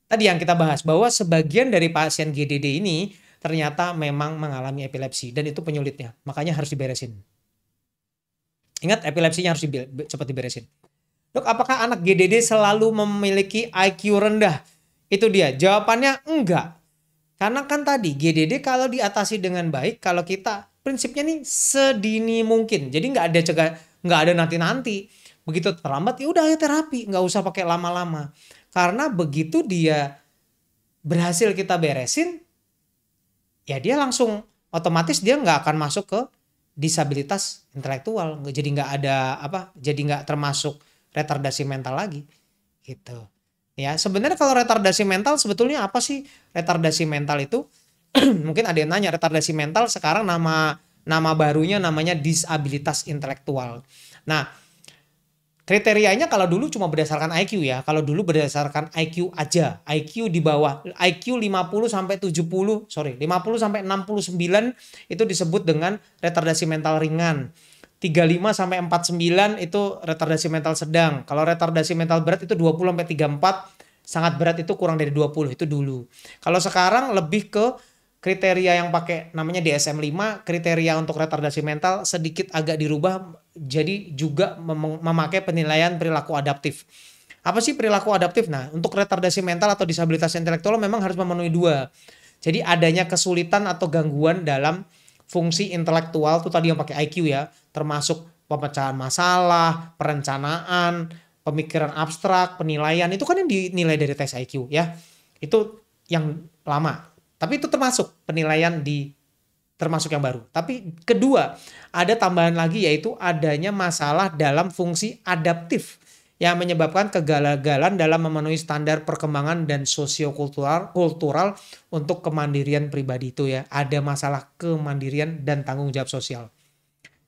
S1: Tadi yang kita bahas bahwa sebagian dari pasien GDD ini ternyata memang mengalami epilepsi dan itu penyulitnya. Makanya harus diberesin. Ingat, epilepsinya harus cepat diberesin. Dok, apakah anak GDD selalu memiliki IQ rendah? Itu dia. Jawabannya enggak. Karena kan tadi GDD kalau diatasi dengan baik, kalau kita prinsipnya nih sedini mungkin. Jadi nggak ada nanti-nanti. Begitu terlambat ya udah, ayo terapi, nggak usah pakai lama-lama. Karena begitu dia berhasil kita beresin, ya dia langsung otomatis dia nggak akan masuk ke disabilitas intelektual. Jadi nggak termasuk retardasi mental lagi, gitu. Ya sebenarnya kalau retardasi mental sebetulnya apa sih? Retardasi mental itu mungkin ada yang nanya, retardasi mental sekarang nama barunya namanya disabilitas intelektual. Nah, kriterianya kalau dulu cuma berdasarkan IQ ya. Kalau dulu berdasarkan IQ aja. IQ di bawah IQ 50 sampai 69 itu disebut dengan retardasi mental ringan. 35 sampai 49 itu retardasi mental sedang. Kalau retardasi mental berat itu 20 sampai 34, sangat berat itu kurang dari 20, itu dulu. Kalau sekarang lebih ke kriteria yang pakai namanya DSM-5, kriteria untuk retardasi mental sedikit agak dirubah jadi juga memakai penilaian perilaku adaptif. Apa sih perilaku adaptif? Nah, untuk retardasi mental atau disabilitas intelektual memang harus memenuhi 2. Jadi adanya kesulitan atau gangguan dalam fungsi intelektual itu tadi yang pakai IQ ya, termasuk pemecahan masalah, perencanaan, pemikiran abstrak, penilaian, itu kan yang dinilai dari tes IQ ya. Itu yang lama. Tapi itu termasuk penilaian termasuk yang baru. Tapi kedua, ada tambahan lagi yaitu adanya masalah dalam fungsi adaptif yang menyebabkan kegagalan dalam memenuhi standar perkembangan dan sosiokultural untuk kemandirian pribadi itu ya. Ada masalah kemandirian dan tanggung jawab sosial.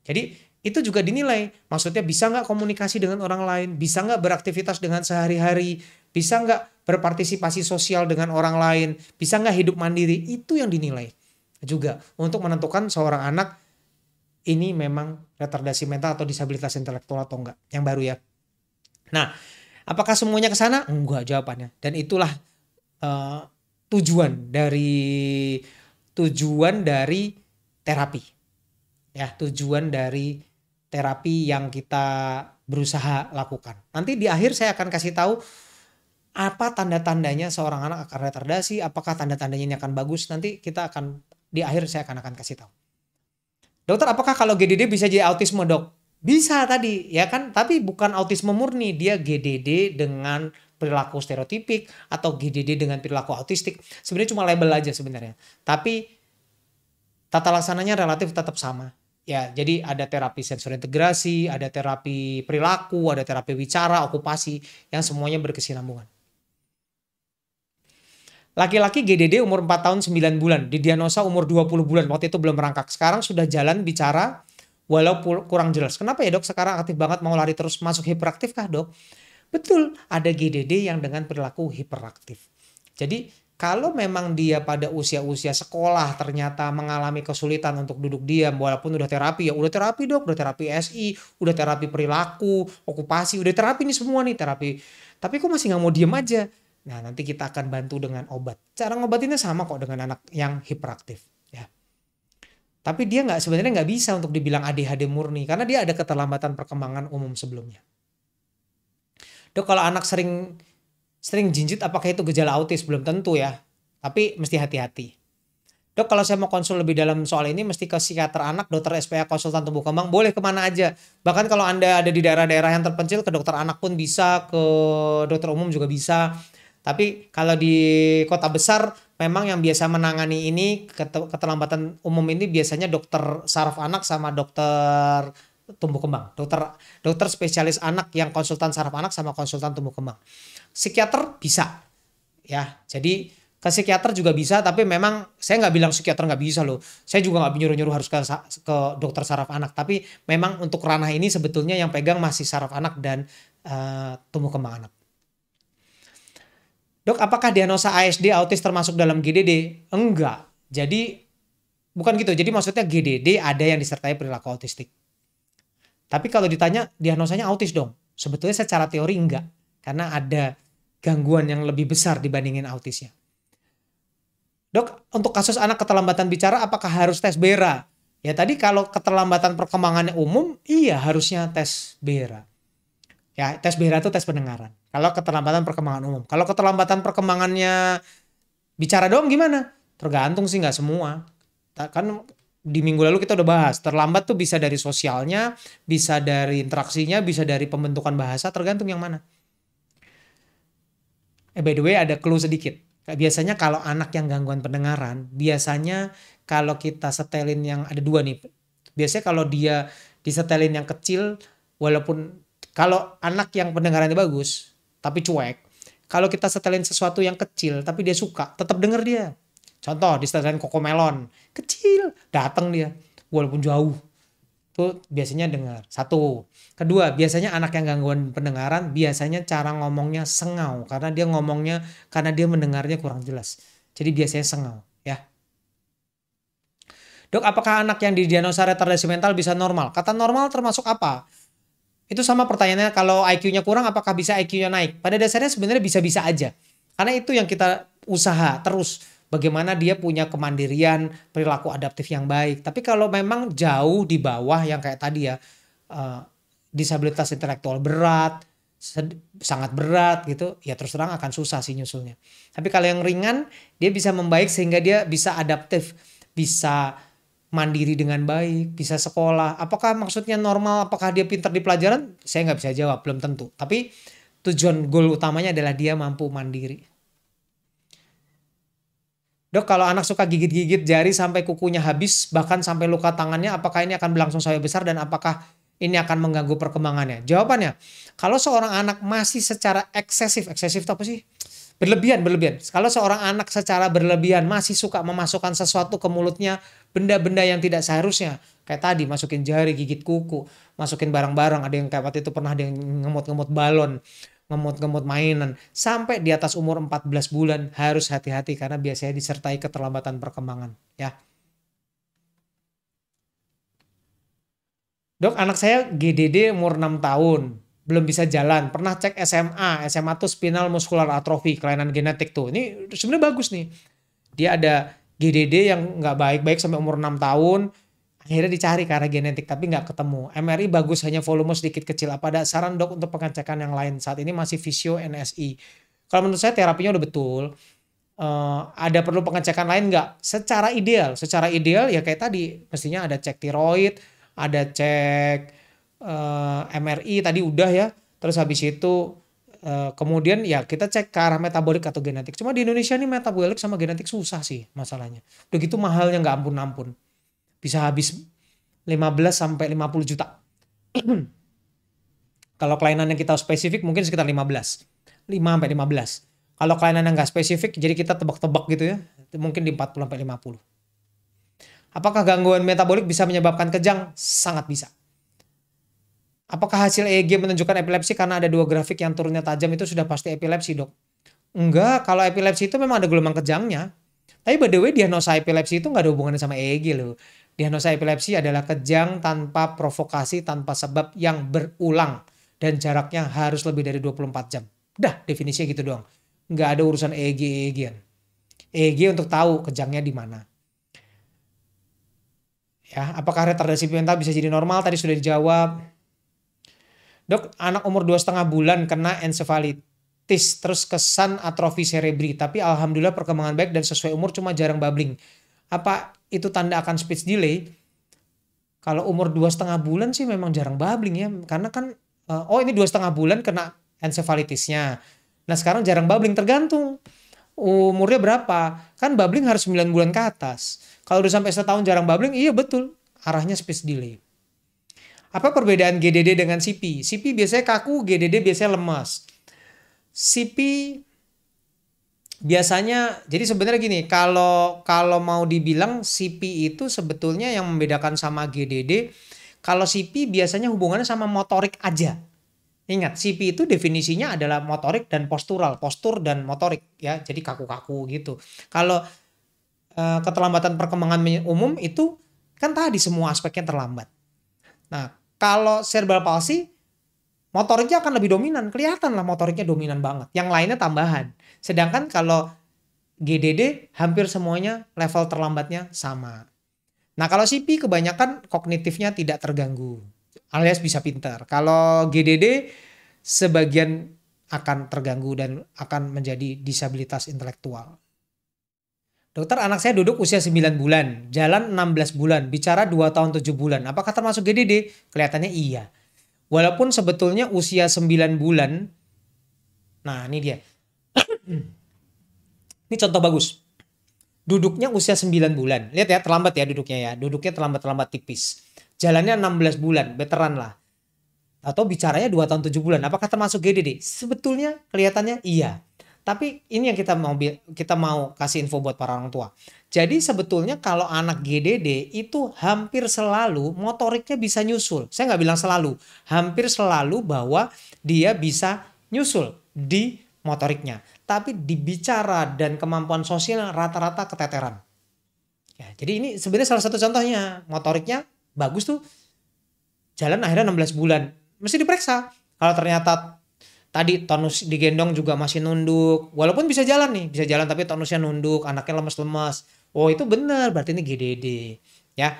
S1: Jadi itu juga dinilai. Maksudnya bisa nggak komunikasi dengan orang lain, bisa nggak beraktivitas dengan sehari-hari, bisa nggak berpartisipasi sosial dengan orang lain, bisa nggak hidup mandiri, itu yang dinilai juga untuk menentukan seorang anak ini memang retardasi mental atau disabilitas intelektual atau enggak, yang baru ya. Nah, apakah semuanya ke sana? Enggak jawabannya. Dan itulah tujuan dari terapi. Ya, tujuan dari terapi yang kita berusaha lakukan. Nanti di akhir saya akan kasih tahu apa tanda-tandanya seorang anak akan retardasi, apakah tanda-tandanya ini akan bagus. Nanti di akhir saya akan kasih tahu. Dokter, apakah kalau GDD bisa jadi autisme, Dok? Bisa tadi, ya kan? Tapi bukan autisme murni, dia GDD dengan perilaku stereotipik atau GDD dengan perilaku autistik. Sebenarnya cuma label aja sebenarnya. Tapi tata laksananya relatif tetap sama. Ya, jadi ada terapi sensor integrasi, ada terapi perilaku, ada terapi bicara, okupasi, yang semuanya berkesinambungan. Laki-laki GDD umur 4 tahun 9 bulan, didiagnosa umur 20 bulan, waktu itu belum merangkak. Sekarang sudah jalan bicara walau kurang jelas. Kenapa ya, Dok? Sekarang aktif banget, mau lari terus, masuk hiperaktif kah, Dok? Betul, ada GDD yang dengan perilaku hiperaktif. Jadi kalau memang dia pada usia-usia sekolah ternyata mengalami kesulitan untuk duduk diam walaupun udah terapi, ya udah terapi, Dok, udah terapi SI, udah terapi perilaku, okupasi, udah terapi nih semua nih terapi. Tapi kok masih nggak mau diam aja? Nah, nanti kita akan bantu dengan obat. Cara ngobatinnya sama kok dengan anak yang hiperaktif, ya. Tapi dia sebenarnya nggak bisa untuk dibilang ADHD murni karena dia ada keterlambatan perkembangan umum sebelumnya. Dok, kalau anak sering jinjit apakah itu gejala autis? Belum tentu ya. Tapi mesti hati-hati. Dok, kalau saya mau konsul lebih dalam soal ini mesti ke psikiater anak, dokter SPA, konsultan tumbuh kembang, boleh kemana aja. Bahkan kalau Anda ada di daerah-daerah yang terpencil, ke dokter anak pun bisa, ke dokter umum juga bisa. Tapi kalau di kota besar memang yang biasa menangani ini keterlambatan umum ini biasanya dokter saraf anak sama dokter tumbuh kembang. Dokter spesialis anak yang konsultan saraf anak sama konsultan tumbuh kembang. Psikiater bisa. Ya, jadi Ke psikiater juga bisa, tapi memang saya nggak bilang psikiater nggak bisa loh. Saya juga nggak nyuruh-nyuruh harus ke dokter saraf anak. Tapi memang untuk ranah ini sebetulnya yang pegang masih saraf anak dan tumbuh kembang anak. Dok, apakah diagnosa ASD autis termasuk dalam GDD? Enggak. Jadi bukan gitu. Jadi maksudnya GDD ada yang disertai perilaku autistik. Tapi kalau ditanya diagnosanya autis dong. Sebetulnya secara teori enggak. Karena ada gangguan yang lebih besar dibandingin autisnya. Dok, untuk kasus anak keterlambatan bicara apakah harus tes BERA? Ya tadi kalau keterlambatan perkembangannya umum, iya harusnya tes BERA. Ya, tes BERA itu tes pendengaran. Kalau keterlambatan perkembangan umum. Kalau keterlambatan perkembangannya bicara doang gimana? Tergantung sih, nggak semua. Kan di minggu lalu kita udah bahas. Terlambat tuh bisa dari sosialnya, bisa dari interaksinya, bisa dari pembentukan bahasa, tergantung yang mana. By the way ada clue sedikit. Biasanya kalau anak yang gangguan pendengaran, biasanya kalau kita setelin yang ada dua nih. Biasanya kalau dia disetelin yang kecil, walaupun kalau anak yang pendengarannya bagus, tapi cuek. Kalau kita setelin sesuatu yang kecil, tapi dia suka, tetap denger dia. Contoh, disetelin Cocomelon. Kecil, datang dia. Walaupun jauh. Itu biasanya dengar. Satu. Kedua, biasanya anak yang gangguan pendengaran, biasanya cara ngomongnya sengau. Karena dia mendengarnya kurang jelas. Jadi biasanya sengau. Ya. Dok, apakah anak yang didiagnosa retardasi mental bisa normal? Kata normal termasuk apa? Itu sama pertanyaannya, kalau IQ-nya kurang apakah bisa IQ-nya naik? Pada dasarnya sebenarnya bisa-bisa aja. Karena itu yang kita usaha terus. Bagaimana dia punya kemandirian, perilaku adaptif yang baik. Tapi kalau memang jauh di bawah yang kayak tadi ya, disabilitas intelektual berat, sangat berat gitu, ya terus terang akan susah sih nyusulnya. Tapi kalau yang ringan, dia bisa membaik sehingga dia bisa adaptif, bisa mandiri dengan baik, bisa sekolah. Apakah maksudnya normal, apakah dia pintar di pelajaran? Saya nggak bisa jawab, belum tentu. Tapi tujuan goal utamanya adalah dia mampu mandiri. Dok, kalau anak suka gigit-gigit jari sampai kukunya habis, bahkan sampai luka tangannya, apakah ini akan berlangsung sampai besar dan apakah ini akan mengganggu perkembangannya? Jawabannya, kalau seorang anak masih secara eksesif itu apa sih? Berlebihan. Kalau seorang anak secara berlebihan masih suka memasukkan sesuatu ke mulutnya, benda-benda yang tidak seharusnya. Kayak tadi, masukin jari, gigit kuku, masukin barang-barang. Ada yang kayak waktu itu pernah ada yang ngemut-ngemut balon, ngemut-ngemut mainan. Sampai di atas umur 14 bulan harus hati-hati karena biasanya disertai keterlambatan perkembangan. Ya. Dok, anak saya GDD umur 6 tahun. Belum bisa jalan, pernah cek SMA tuh spinal muscular atrophy, kelainan genetik tuh. Ini sebenarnya bagus nih. Dia ada GDD yang nggak baik-baik sampai umur 6 tahun, akhirnya dicari ke arah genetik tapi nggak ketemu. MRI bagus, hanya volume sedikit kecil. Apa ada saran dok untuk pengecekan yang lain? Saat ini masih fisio NSI. Kalau menurut saya terapinya udah betul. Ada perlu pengecekan lain nggak? Secara ideal ya kayak tadi, mestinya ada cek tiroid, ada cek MRI tadi udah ya. Terus habis itu kemudian ya kita cek ke arah metabolik atau genetik. Cuma di Indonesia nih metabolik sama genetik susah sih masalahnya. Udah gitu mahalnya nggak ampun-ampun. Bisa habis 15 sampai 50 juta. Kalau kelainan yang kita spesifik mungkin sekitar 15. 5 sampai 15. Kalau kelainan yang nggak spesifik jadi kita tebak-tebak gitu ya. Mungkin di 40 sampai 50. Apakah gangguan metabolik bisa menyebabkan kejang? Sangat bisa. Apakah hasil EEG menunjukkan epilepsi karena ada dua grafik yang turunnya tajam itu sudah pasti epilepsi dok? Enggak, kalau epilepsi itu memang ada gelombang kejangnya. Tapi by the way diagnosa epilepsi itu nggak ada hubungannya sama EEG loh. Diagnosa epilepsi adalah kejang tanpa provokasi, tanpa sebab yang berulang. Dan jaraknya harus lebih dari 24 jam. Udah definisinya gitu doang. Nggak ada urusan EEG-an. EEG untuk tahu kejangnya di mana. Ya, apakah retardasi mental bisa jadi normal? Tadi sudah dijawab. Dok, anak umur 2,5 bulan kena ensefalitis terus kesan atrofi cerebri, tapi alhamdulillah perkembangan baik dan sesuai umur cuma jarang babbling. Apa itu tanda akan speech delay? Kalau umur 2,5 bulan sih memang jarang babbling ya, karena kan ini 2,5 bulan kena ensefalitisnya. Nah sekarang jarang babbling, tergantung umurnya berapa. Kan babbling harus 9 bulan ke atas. Kalau udah sampai setahun jarang babbling, iya betul arahnya speech delay. Apa perbedaan GDD dengan CP? CP biasanya kaku, GDD biasanya lemas. CP Biasanya jadi sebenarnya gini, kalau kalau mau dibilang CP itu sebetulnya yang membedakan sama GDD, kalau CP biasanya hubungannya sama motorik aja. Ingat, CP itu definisinya adalah motorik dan postural, postur dan motorik ya. Jadi kaku-kaku gitu. Kalau keterlambatan perkembangan umum itu kan tadi semua aspeknya terlambat. Nah, kalau cerebral palsy motoriknya akan lebih dominan, kelihatan lah motoriknya dominan banget. Yang lainnya tambahan. Sedangkan kalau GDD hampir semuanya level terlambatnya sama. Nah, kalau CP kebanyakan kognitifnya tidak terganggu, alias bisa pintar. Kalau GDD sebagian akan terganggu dan akan menjadi disabilitas intelektual. Dokter, anak saya duduk usia 9 bulan, jalan 16 bulan, bicara 2 tahun 7 bulan. Apakah termasuk GDD? Kelihatannya iya. Walaupun sebetulnya usia 9 bulan, nah ini dia. Ini contoh bagus. Duduknya usia 9 bulan. Lihat ya, terlambat ya duduknya ya. Duduknya terlambat-terlambat tipis. Jalannya 16 bulan, veteran lah. Atau bicaranya 2 tahun 7 bulan. Apakah termasuk GDD? Sebetulnya kelihatannya iya. Tapi ini yang kita mau kasih info buat para orang tua. Jadi sebetulnya kalau anak GDD itu hampir selalu motoriknya bisa nyusul. Saya nggak bilang selalu. Hampir selalu bahwa dia bisa nyusul di motoriknya. Tapi di bicara dan kemampuan sosial rata-rata keteteran. Ya, jadi ini sebenarnya salah satu contohnya. Motoriknya bagus tuh. Jalan akhirnya 16 bulan. Mesti diperiksa. Kalau ternyata tadi tonus digendong juga masih nunduk. Walaupun bisa jalan nih. Bisa jalan tapi tonusnya nunduk. Anaknya lemes-lemes. Oh itu benar. Berarti ini GDD. Ya.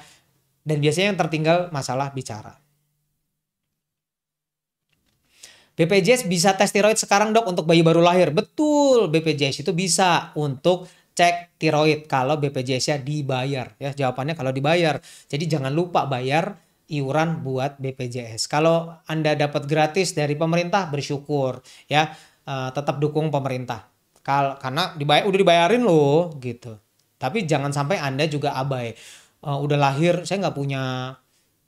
S1: Dan biasanya yang tertinggal masalah bicara. BPJS bisa tes tiroid sekarang dok untuk bayi baru lahir. Betul, BPJS itu bisa untuk cek tiroid kalau BPJS-nya dibayar. Ya, jawabannya kalau dibayar. Jadi jangan lupa bayar iuran buat BPJS. Kalau Anda dapat gratis dari pemerintah, bersyukur ya. Tetap dukung pemerintah. Karena udah dibayarin loh gitu. Tapi jangan sampai Anda juga abai. Udah lahir, saya nggak punya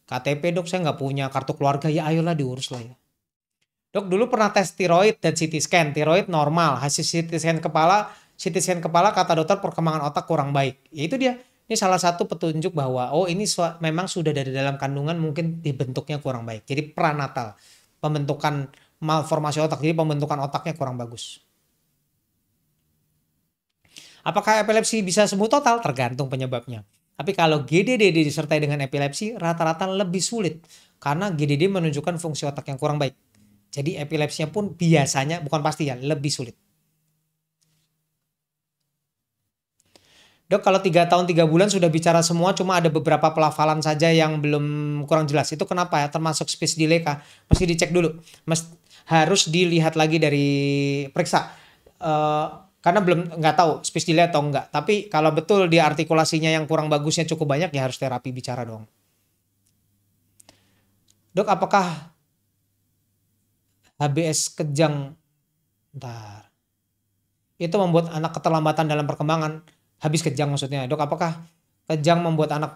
S1: KTP dok, saya nggak punya kartu keluarga. Ya ayolah diurus lah ya. Dok, dulu pernah tes tiroid dan CT scan. Tiroid normal. Hasil CT scan kepala kata dokter perkembangan otak kurang baik. Ya itu dia. Ini salah satu petunjuk bahwa oh ini memang sudah dari dalam kandungan mungkin dibentuknya kurang baik. Jadi pranatal. Pembentukan malformasi otak. Jadi pembentukan otaknya kurang bagus. Apakah epilepsi bisa sembuh total? Tergantung penyebabnya. Tapi kalau GDD disertai dengan epilepsi rata-rata lebih sulit. Karena GDD menunjukkan fungsi otak yang kurang baik. Jadi epilepsinya pun biasanya, bukan pasti ya, lebih sulit. Dok, kalau 3 tahun 3 bulan sudah bicara semua, cuma ada beberapa pelafalan saja yang belum kurang jelas. Itu kenapa ya? Termasuk speech delay kah? Mesti dicek dulu. Harus dilihat lagi dari periksa. Karena belum nggak tahu speech delay atau enggak. Tapi kalau betul dia artikulasinya yang kurang bagusnya cukup banyak, ya harus terapi bicara dong. Dok, apakah HBS kejang, bentar, itu membuat anak keterlambatan dalam perkembangan? Habis kejang maksudnya. Dok, apakah kejang membuat anak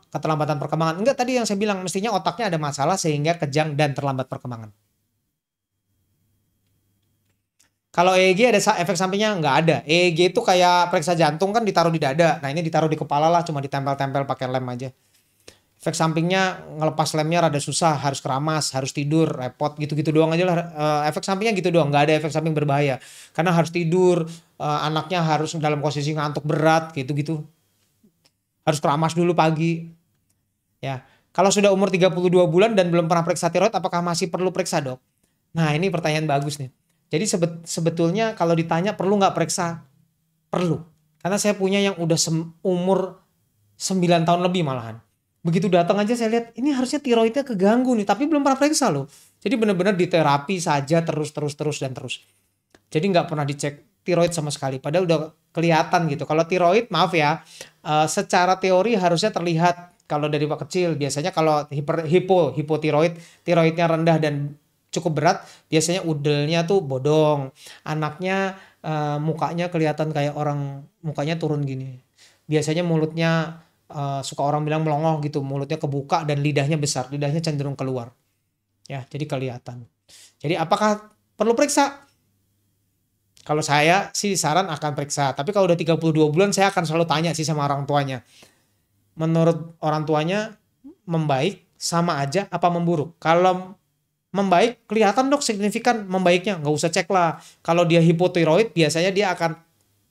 S1: keterlambatan perkembangan? Enggak, tadi yang saya bilang mestinya otaknya ada masalah sehingga kejang dan terlambat perkembangan. Kalau EEG ada efek sampingnya? Nggak ada. EEG itu kayak periksa jantung kan ditaruh di dada. Nah ini ditaruh di kepala lah, cuma ditempel-tempel pakai lem aja. Efek sampingnya ngelepas lemnya rada susah, harus keramas, harus tidur, repot, gitu-gitu doang aja lah. Efek sampingnya gitu doang, nggak ada efek samping berbahaya. Karena harus tidur, anaknya harus dalam posisi ngantuk berat, gitu-gitu. Harus keramas dulu pagi. Ya, kalau sudah umur 32 bulan dan belum pernah periksa tiroid, apakah masih perlu periksa dok? Nah ini pertanyaan bagus nih. Jadi sebetulnya kalau ditanya perlu nggak periksa? Perlu. Karena saya punya yang udah umur 9 tahun lebih malahan. Begitu datang aja saya lihat ini harusnya tiroidnya keganggu nih, tapi belum pernah periksa loh. Jadi benar-benar diterapi saja terus. Jadi nggak pernah dicek tiroid sama sekali. Padahal udah kelihatan gitu. Kalau tiroid maaf ya, secara teori harusnya terlihat kalau dari kecil. Biasanya kalau hipotiroid, tiroidnya rendah dan cukup berat, biasanya udelnya tuh bodong. Anaknya mukanya kelihatan kayak orang mukanya turun gini. Biasanya mulutnya suka orang bilang melongoh gitu, mulutnya kebuka dan lidahnya besar, lidahnya cenderung keluar. Ya, jadi kelihatan. Jadi apakah perlu periksa? Kalau saya sih saran akan periksa. Tapi kalau udah 32 bulan saya akan selalu tanya sih sama orang tuanya. Menurut orang tuanya membaik sama aja apa memburuk? Kalau membaik kelihatan dok signifikan membaiknya, nggak usah cek lah. Kalau dia hipotiroid biasanya dia akan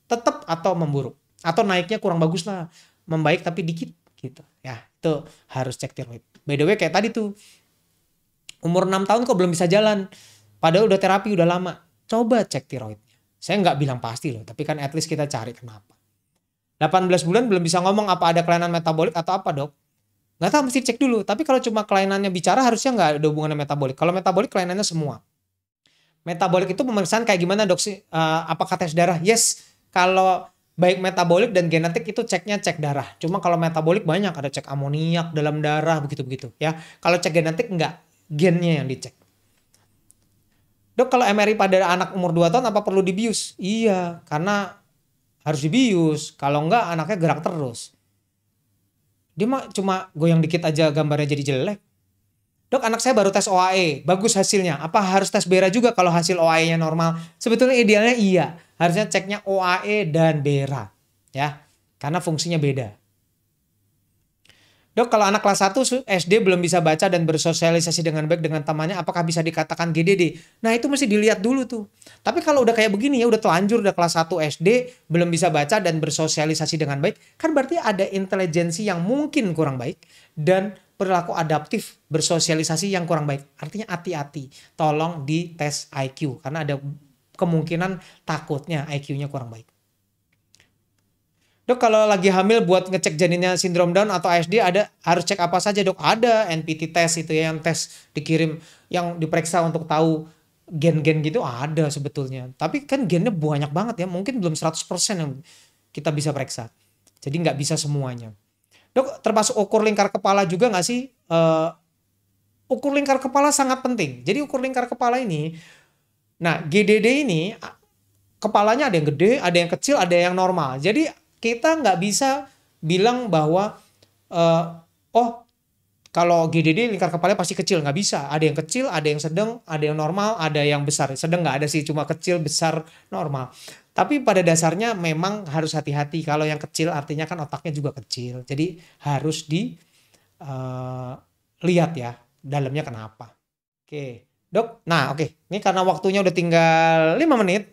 S1: tetap atau memburuk. Atau naiknya kurang bagus lah. Membaik tapi dikit gitu. Ya itu harus cek tiroid. By the way kayak tadi tuh umur 6 tahun kok belum bisa jalan. Padahal udah terapi udah lama. Coba cek tiroidnya. Saya nggak bilang pasti loh, tapi kan at least kita cari kenapa. 18 bulan belum bisa ngomong apa ada kelainan metabolik atau apa dok. Nggak tahu mesti cek dulu. Tapi kalau cuma kelainannya bicara harusnya nggak ada hubungannya metabolik. Kalau metabolik kelainannya semua. Metabolik itu pemeriksaan kayak gimana dok sih? Apakah tes darah? Yes. Kalau baik metabolik dan genetik itu ceknya cek darah. Cuma kalau metabolik banyak ada cek amoniak dalam darah begitu-begitu ya. Kalau cek genetik enggak, gennya yang dicek. Dok kalau MRI pada anak umur 2 tahun apa perlu dibius? Iya, karena harus dibius. Kalau enggak anaknya gerak terus. Dia mah cuma goyang dikit aja gambarnya jadi jelek. Dok anak saya baru tes OAE, bagus hasilnya. Apa harus tes BERA juga kalau hasil OAE-nya normal? Sebetulnya idealnya iya. Harusnya ceknya OAE dan BERA. Ya, karena fungsinya beda. Dok, kalau anak kelas 1 SD belum bisa baca dan bersosialisasi dengan baik dengan temannya, apakah bisa dikatakan GDD? Nah, itu mesti dilihat dulu tuh. Tapi kalau udah kayak begini ya, udah telanjur, udah kelas 1 SD, belum bisa baca dan bersosialisasi dengan baik, kan berarti ada intelijensi yang mungkin kurang baik dan perilaku adaptif bersosialisasi yang kurang baik. Artinya hati-hati, tolong dites IQ, karena ada kemungkinan takutnya IQ-nya kurang baik. Dok kalau lagi hamil buat ngecek janinnya sindrom Down atau ASD ada harus cek apa saja dok? Ada NPT test itu ya yang tes dikirim yang diperiksa untuk tahu gen-gen gitu ada sebetulnya. Tapi kan gennya banyak banget ya mungkin belum 100% yang kita bisa periksa. Jadi nggak bisa semuanya. Dok termasuk ukur lingkar kepala juga nggak sih? Ukur lingkar kepala sangat penting. Jadi ukur lingkar kepala ini, nah GDD ini kepalanya ada yang gede, ada yang kecil, ada yang normal. Jadi kita nggak bisa bilang bahwa oh kalau GDD lingkar kepalanya pasti kecil, nggak bisa. Ada yang kecil, ada yang sedang, ada yang normal, ada yang besar. Sedang nggak ada sih, cuma kecil, besar, normal. Tapi pada dasarnya memang harus hati-hati. Kalau yang kecil artinya kan otaknya juga kecil. Jadi harus dilihat ya dalamnya kenapa. Oke, dok. Nah oke, ini karena waktunya udah tinggal 5 menit,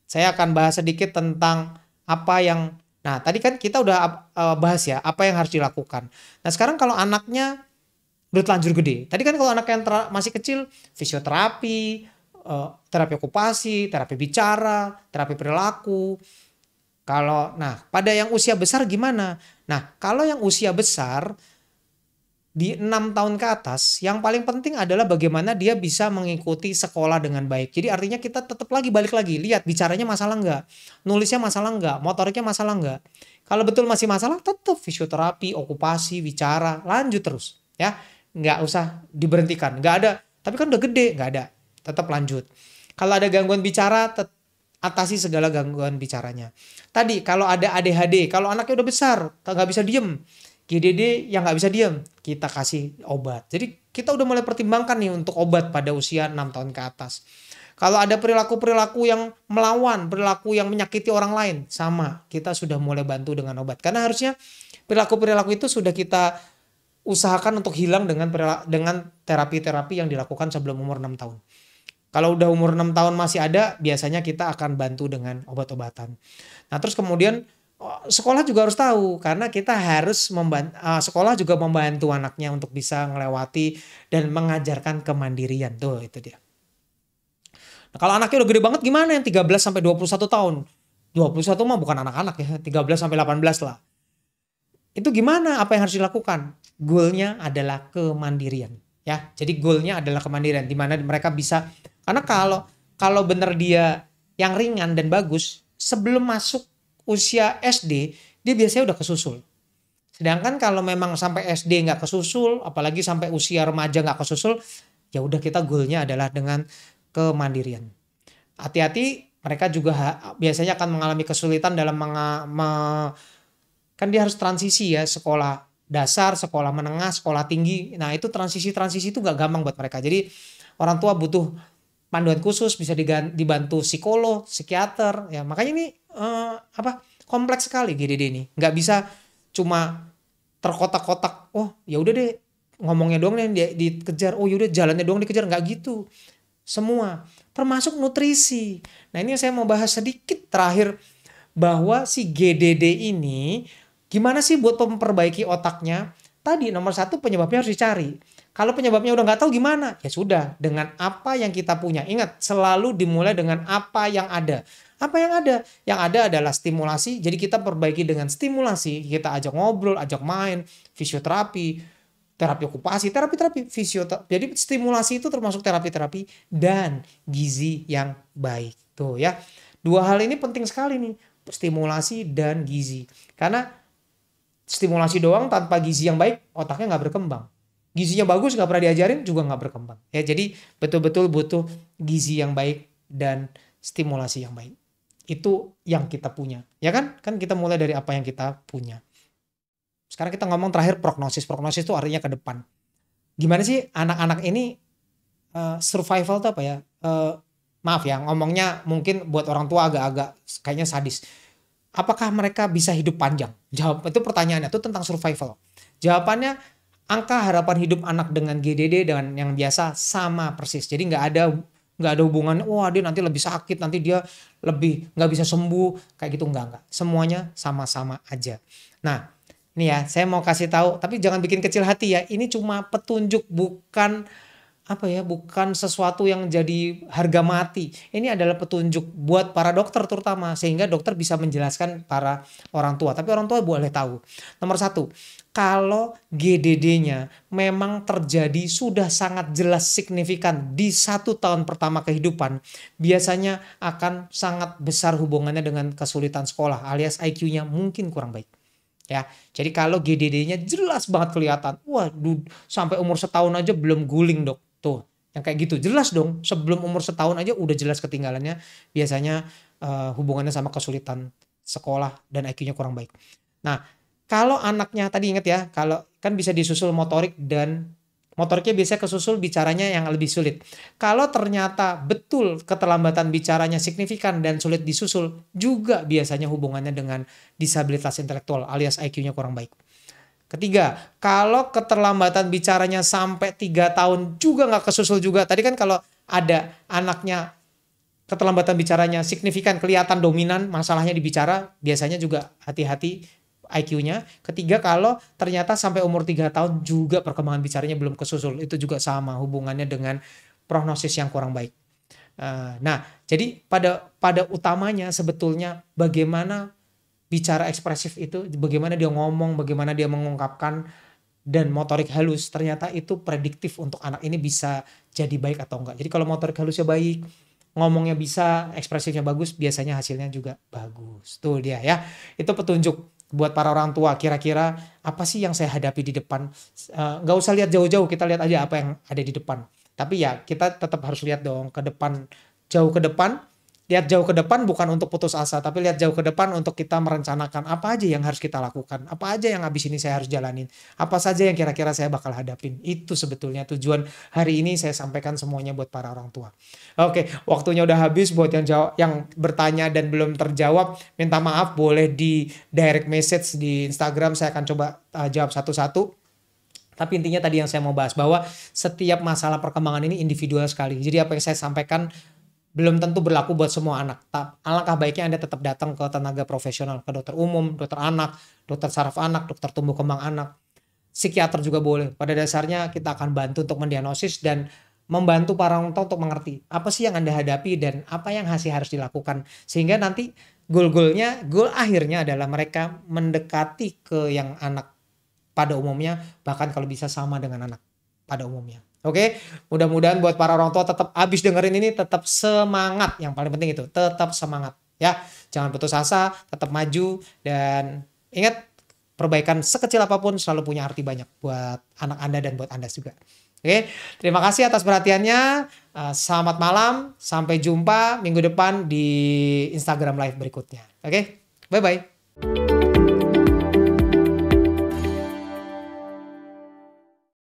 S1: saya akan bahas sedikit tentang apa yang nah, tadi kan kita udah bahas ya apa yang harus dilakukan. Nah, sekarang kalau anaknya udah telanjur gede. Tadi kan kalau anak yang masih kecil, fisioterapi, terapi okupasi, terapi bicara, terapi perilaku. Nah, pada yang usia besar gimana? Nah, kalau yang usia besar di 6 tahun ke atas, yang paling penting adalah bagaimana dia bisa mengikuti sekolah dengan baik. Jadi artinya kita tetap balik lagi, lihat bicaranya masalah enggak, nulisnya masalah enggak, motoriknya masalah enggak. Kalau betul masih masalah, tetap fisioterapi, okupasi, bicara, lanjut terus. Ya, nggak usah diberhentikan, nggak ada. Tapi kan udah gede, nggak ada, tetap lanjut. Kalau ada gangguan bicara, atasi segala gangguan bicaranya. Tadi kalau ada ADHD, kalau anaknya udah besar, nggak bisa diem, GDD yang nggak bisa diam, kita kasih obat. Jadi kita udah mulai pertimbangkan nih untuk obat pada usia 6 tahun ke atas. Kalau ada perilaku-perilaku yang melawan, perilaku yang menyakiti orang lain, sama. Kita sudah mulai bantu dengan obat. Karena harusnya perilaku-perilaku itu sudah kita usahakan untuk hilang dengan terapi-terapi yang dilakukan sebelum umur 6 tahun. Kalau udah umur 6 tahun masih ada, biasanya kita akan bantu dengan obat-obatan. Nah terus kemudian sekolah juga harus tahu karena kita harus sekolah juga membantu anaknya untuk bisa melewati dan mengajarkan kemandirian tuh itu dia. Nah, kalau anaknya udah gede banget gimana yang 13 sampai 21 tahun? 21 mah bukan anak-anak ya, 13 sampai 18 lah. Itu gimana? Apa yang harus dilakukan? Goalnya adalah kemandirian ya. Jadi goalnya adalah kemandirian di mana mereka bisa karena kalau bener dia yang ringan dan bagus sebelum masuk usia SD dia biasanya udah kesusul. Sedangkan kalau memang sampai SD nggak kesusul, apalagi sampai usia remaja nggak kesusul, ya udah kita goalnya adalah dengan kemandirian. Hati-hati mereka juga biasanya akan mengalami kesulitan dalam kan dia harus transisi ya sekolah dasar, sekolah menengah, sekolah tinggi. Nah itu transisi itu nggak gampang buat mereka. Jadi orang tua butuh panduan khusus, bisa dibantu psikolog, psikiater ya. Makanya ini kompleks sekali GDD ini. Nggak bisa cuma terkotak-kotak. Oh, ya udah deh ngomongnya doang yang dikejar. Oh, yaudah jalannya doang dikejar, nggak gitu. Semua, termasuk nutrisi. Nah, ini saya mau bahas sedikit terakhir bahwa si GDD ini gimana sih buat memperbaiki otaknya? Tadi nomor satu penyebabnya harus dicari. Kalau penyebabnya udah nggak tahu gimana? Ya sudah, dengan apa yang kita punya. Ingat, selalu dimulai dengan apa yang ada. Apa yang ada? Yang ada adalah stimulasi. Jadi kita perbaiki dengan stimulasi. Kita ajak ngobrol, ajak main, fisioterapi, terapi okupasi, terapi-terapi, fisioterapi. Jadi stimulasi itu termasuk terapi-terapi dan gizi yang baik. Tuh ya. Dua hal ini penting sekali nih. Stimulasi dan gizi. Karena stimulasi doang tanpa gizi yang baik, otaknya nggak berkembang. Gizinya bagus, nggak pernah diajarin, juga nggak berkembang. Ya, jadi betul-betul butuh gizi yang baik dan stimulasi yang baik. Itu yang kita punya. Ya kan? Kan kita mulai dari apa yang kita punya. Sekarang kita ngomong terakhir prognosis. Prognosis itu artinya ke depan. Gimana sih anak-anak ini survival itu apa ya? Maaf ya, ngomongnya mungkin buat orang tua agak-agak kayaknya sadis. Apakah mereka bisa hidup panjang? Jawab itu pertanyaannya itu tentang survival. Jawabannya angka harapan hidup anak dengan GDD dengan yang biasa sama persis. Jadi nggak ada hubungan. Wah, dia nanti lebih sakit, nanti dia lebih nggak bisa sembuh kayak gitu, nggak. Semuanya sama-sama aja. Nah, ini ya saya mau kasih tahu, tapi jangan bikin kecil hati ya. Ini cuma petunjuk, bukan bukan sesuatu yang jadi harga mati. Ini adalah petunjuk buat para dokter terutama, sehingga dokter bisa menjelaskan para orang tua. Tapi orang tua boleh tahu. Nomor satu, kalau GDD-nya memang terjadi sudah sangat jelas signifikan di 1 tahun pertama kehidupan, biasanya akan sangat besar hubungannya dengan kesulitan sekolah alias IQ-nya mungkin kurang baik. Ya, jadi kalau GDD-nya jelas banget kelihatan, waduh, sampai umur 1 tahun aja belum guling dok. Tuh, yang kayak gitu jelas dong. Sebelum umur 1 tahun aja udah jelas ketinggalannya. Biasanya hubungannya sama kesulitan sekolah dan IQ-nya kurang baik. Nah, kalau anaknya tadi ingat ya, kalau kan bisa disusul motorik dan motoriknya biasanya kesusul bicaranya yang lebih sulit. Kalau ternyata betul keterlambatan bicaranya signifikan dan sulit disusul, juga biasanya hubungannya dengan disabilitas intelektual alias IQ-nya kurang baik. Ketiga, kalau keterlambatan bicaranya sampai 3 tahun juga nggak kesusul juga. Tadi kan kalau ada anaknya keterlambatan bicaranya signifikan, kelihatan dominan, masalahnya di bicara, biasanya juga hati-hati IQ-nya. Ketiga, kalau ternyata sampai umur 3 tahun juga perkembangan bicaranya belum kesusul. Itu juga sama hubungannya dengan prognosis yang kurang baik. Nah, jadi pada utamanya sebetulnya bagaimana bicara ekspresif itu, bagaimana dia ngomong, bagaimana dia mengungkapkan, dan motorik halus ternyata itu prediktif untuk anak ini bisa jadi baik atau enggak. Jadi kalau motorik halusnya baik, ngomongnya bisa, ekspresifnya bagus, biasanya hasilnya juga bagus. Tuh dia ya. Itu petunjuk buat para orang tua, kira-kira apa sih yang saya hadapi di depan. Nggak usah lihat jauh-jauh, kita lihat aja apa yang ada di depan. Tapi ya kita tetap harus lihat dong ke depan, jauh ke depan. Lihat jauh ke depan bukan untuk putus asa, tapi lihat jauh ke depan untuk kita merencanakan apa aja yang harus kita lakukan, apa aja yang habis ini saya harus jalanin, apa saja yang kira-kira saya bakal hadapin. Itu sebetulnya tujuan hari ini saya sampaikan semuanya buat para orang tua. Oke, waktunya udah habis. Buat yang bertanya dan belum terjawab, minta maaf, boleh di direct message di Instagram, saya akan coba jawab satu-satu. Tapi intinya tadi yang saya mau bahas, bahwa setiap masalah perkembangan ini individual sekali. Jadi apa yang saya sampaikan belum tentu berlaku buat semua anak. Alangkah baiknya Anda tetap datang ke tenaga profesional, ke dokter umum, dokter anak, dokter saraf anak, dokter tumbuh kembang anak, psikiater juga boleh. Pada dasarnya kita akan bantu untuk mendiagnosis dan membantu para orang tua untuk mengerti apa sih yang Anda hadapi dan apa yang harus dilakukan. Sehingga nanti goal akhirnya adalah mereka mendekati ke yang anak pada umumnya, bahkan kalau bisa sama dengan anak pada umumnya. Oke, mudah-mudahan buat para orang tua tetap habis dengerin ini tetap semangat. Yang paling penting itu tetap semangat ya. Jangan putus asa, tetap maju, dan ingat, perbaikan sekecil apapun selalu punya arti banyak buat anak Anda dan buat Anda juga. Oke, terima kasih atas perhatiannya. Selamat malam, sampai jumpa minggu depan di Instagram Live berikutnya. Oke, bye-bye.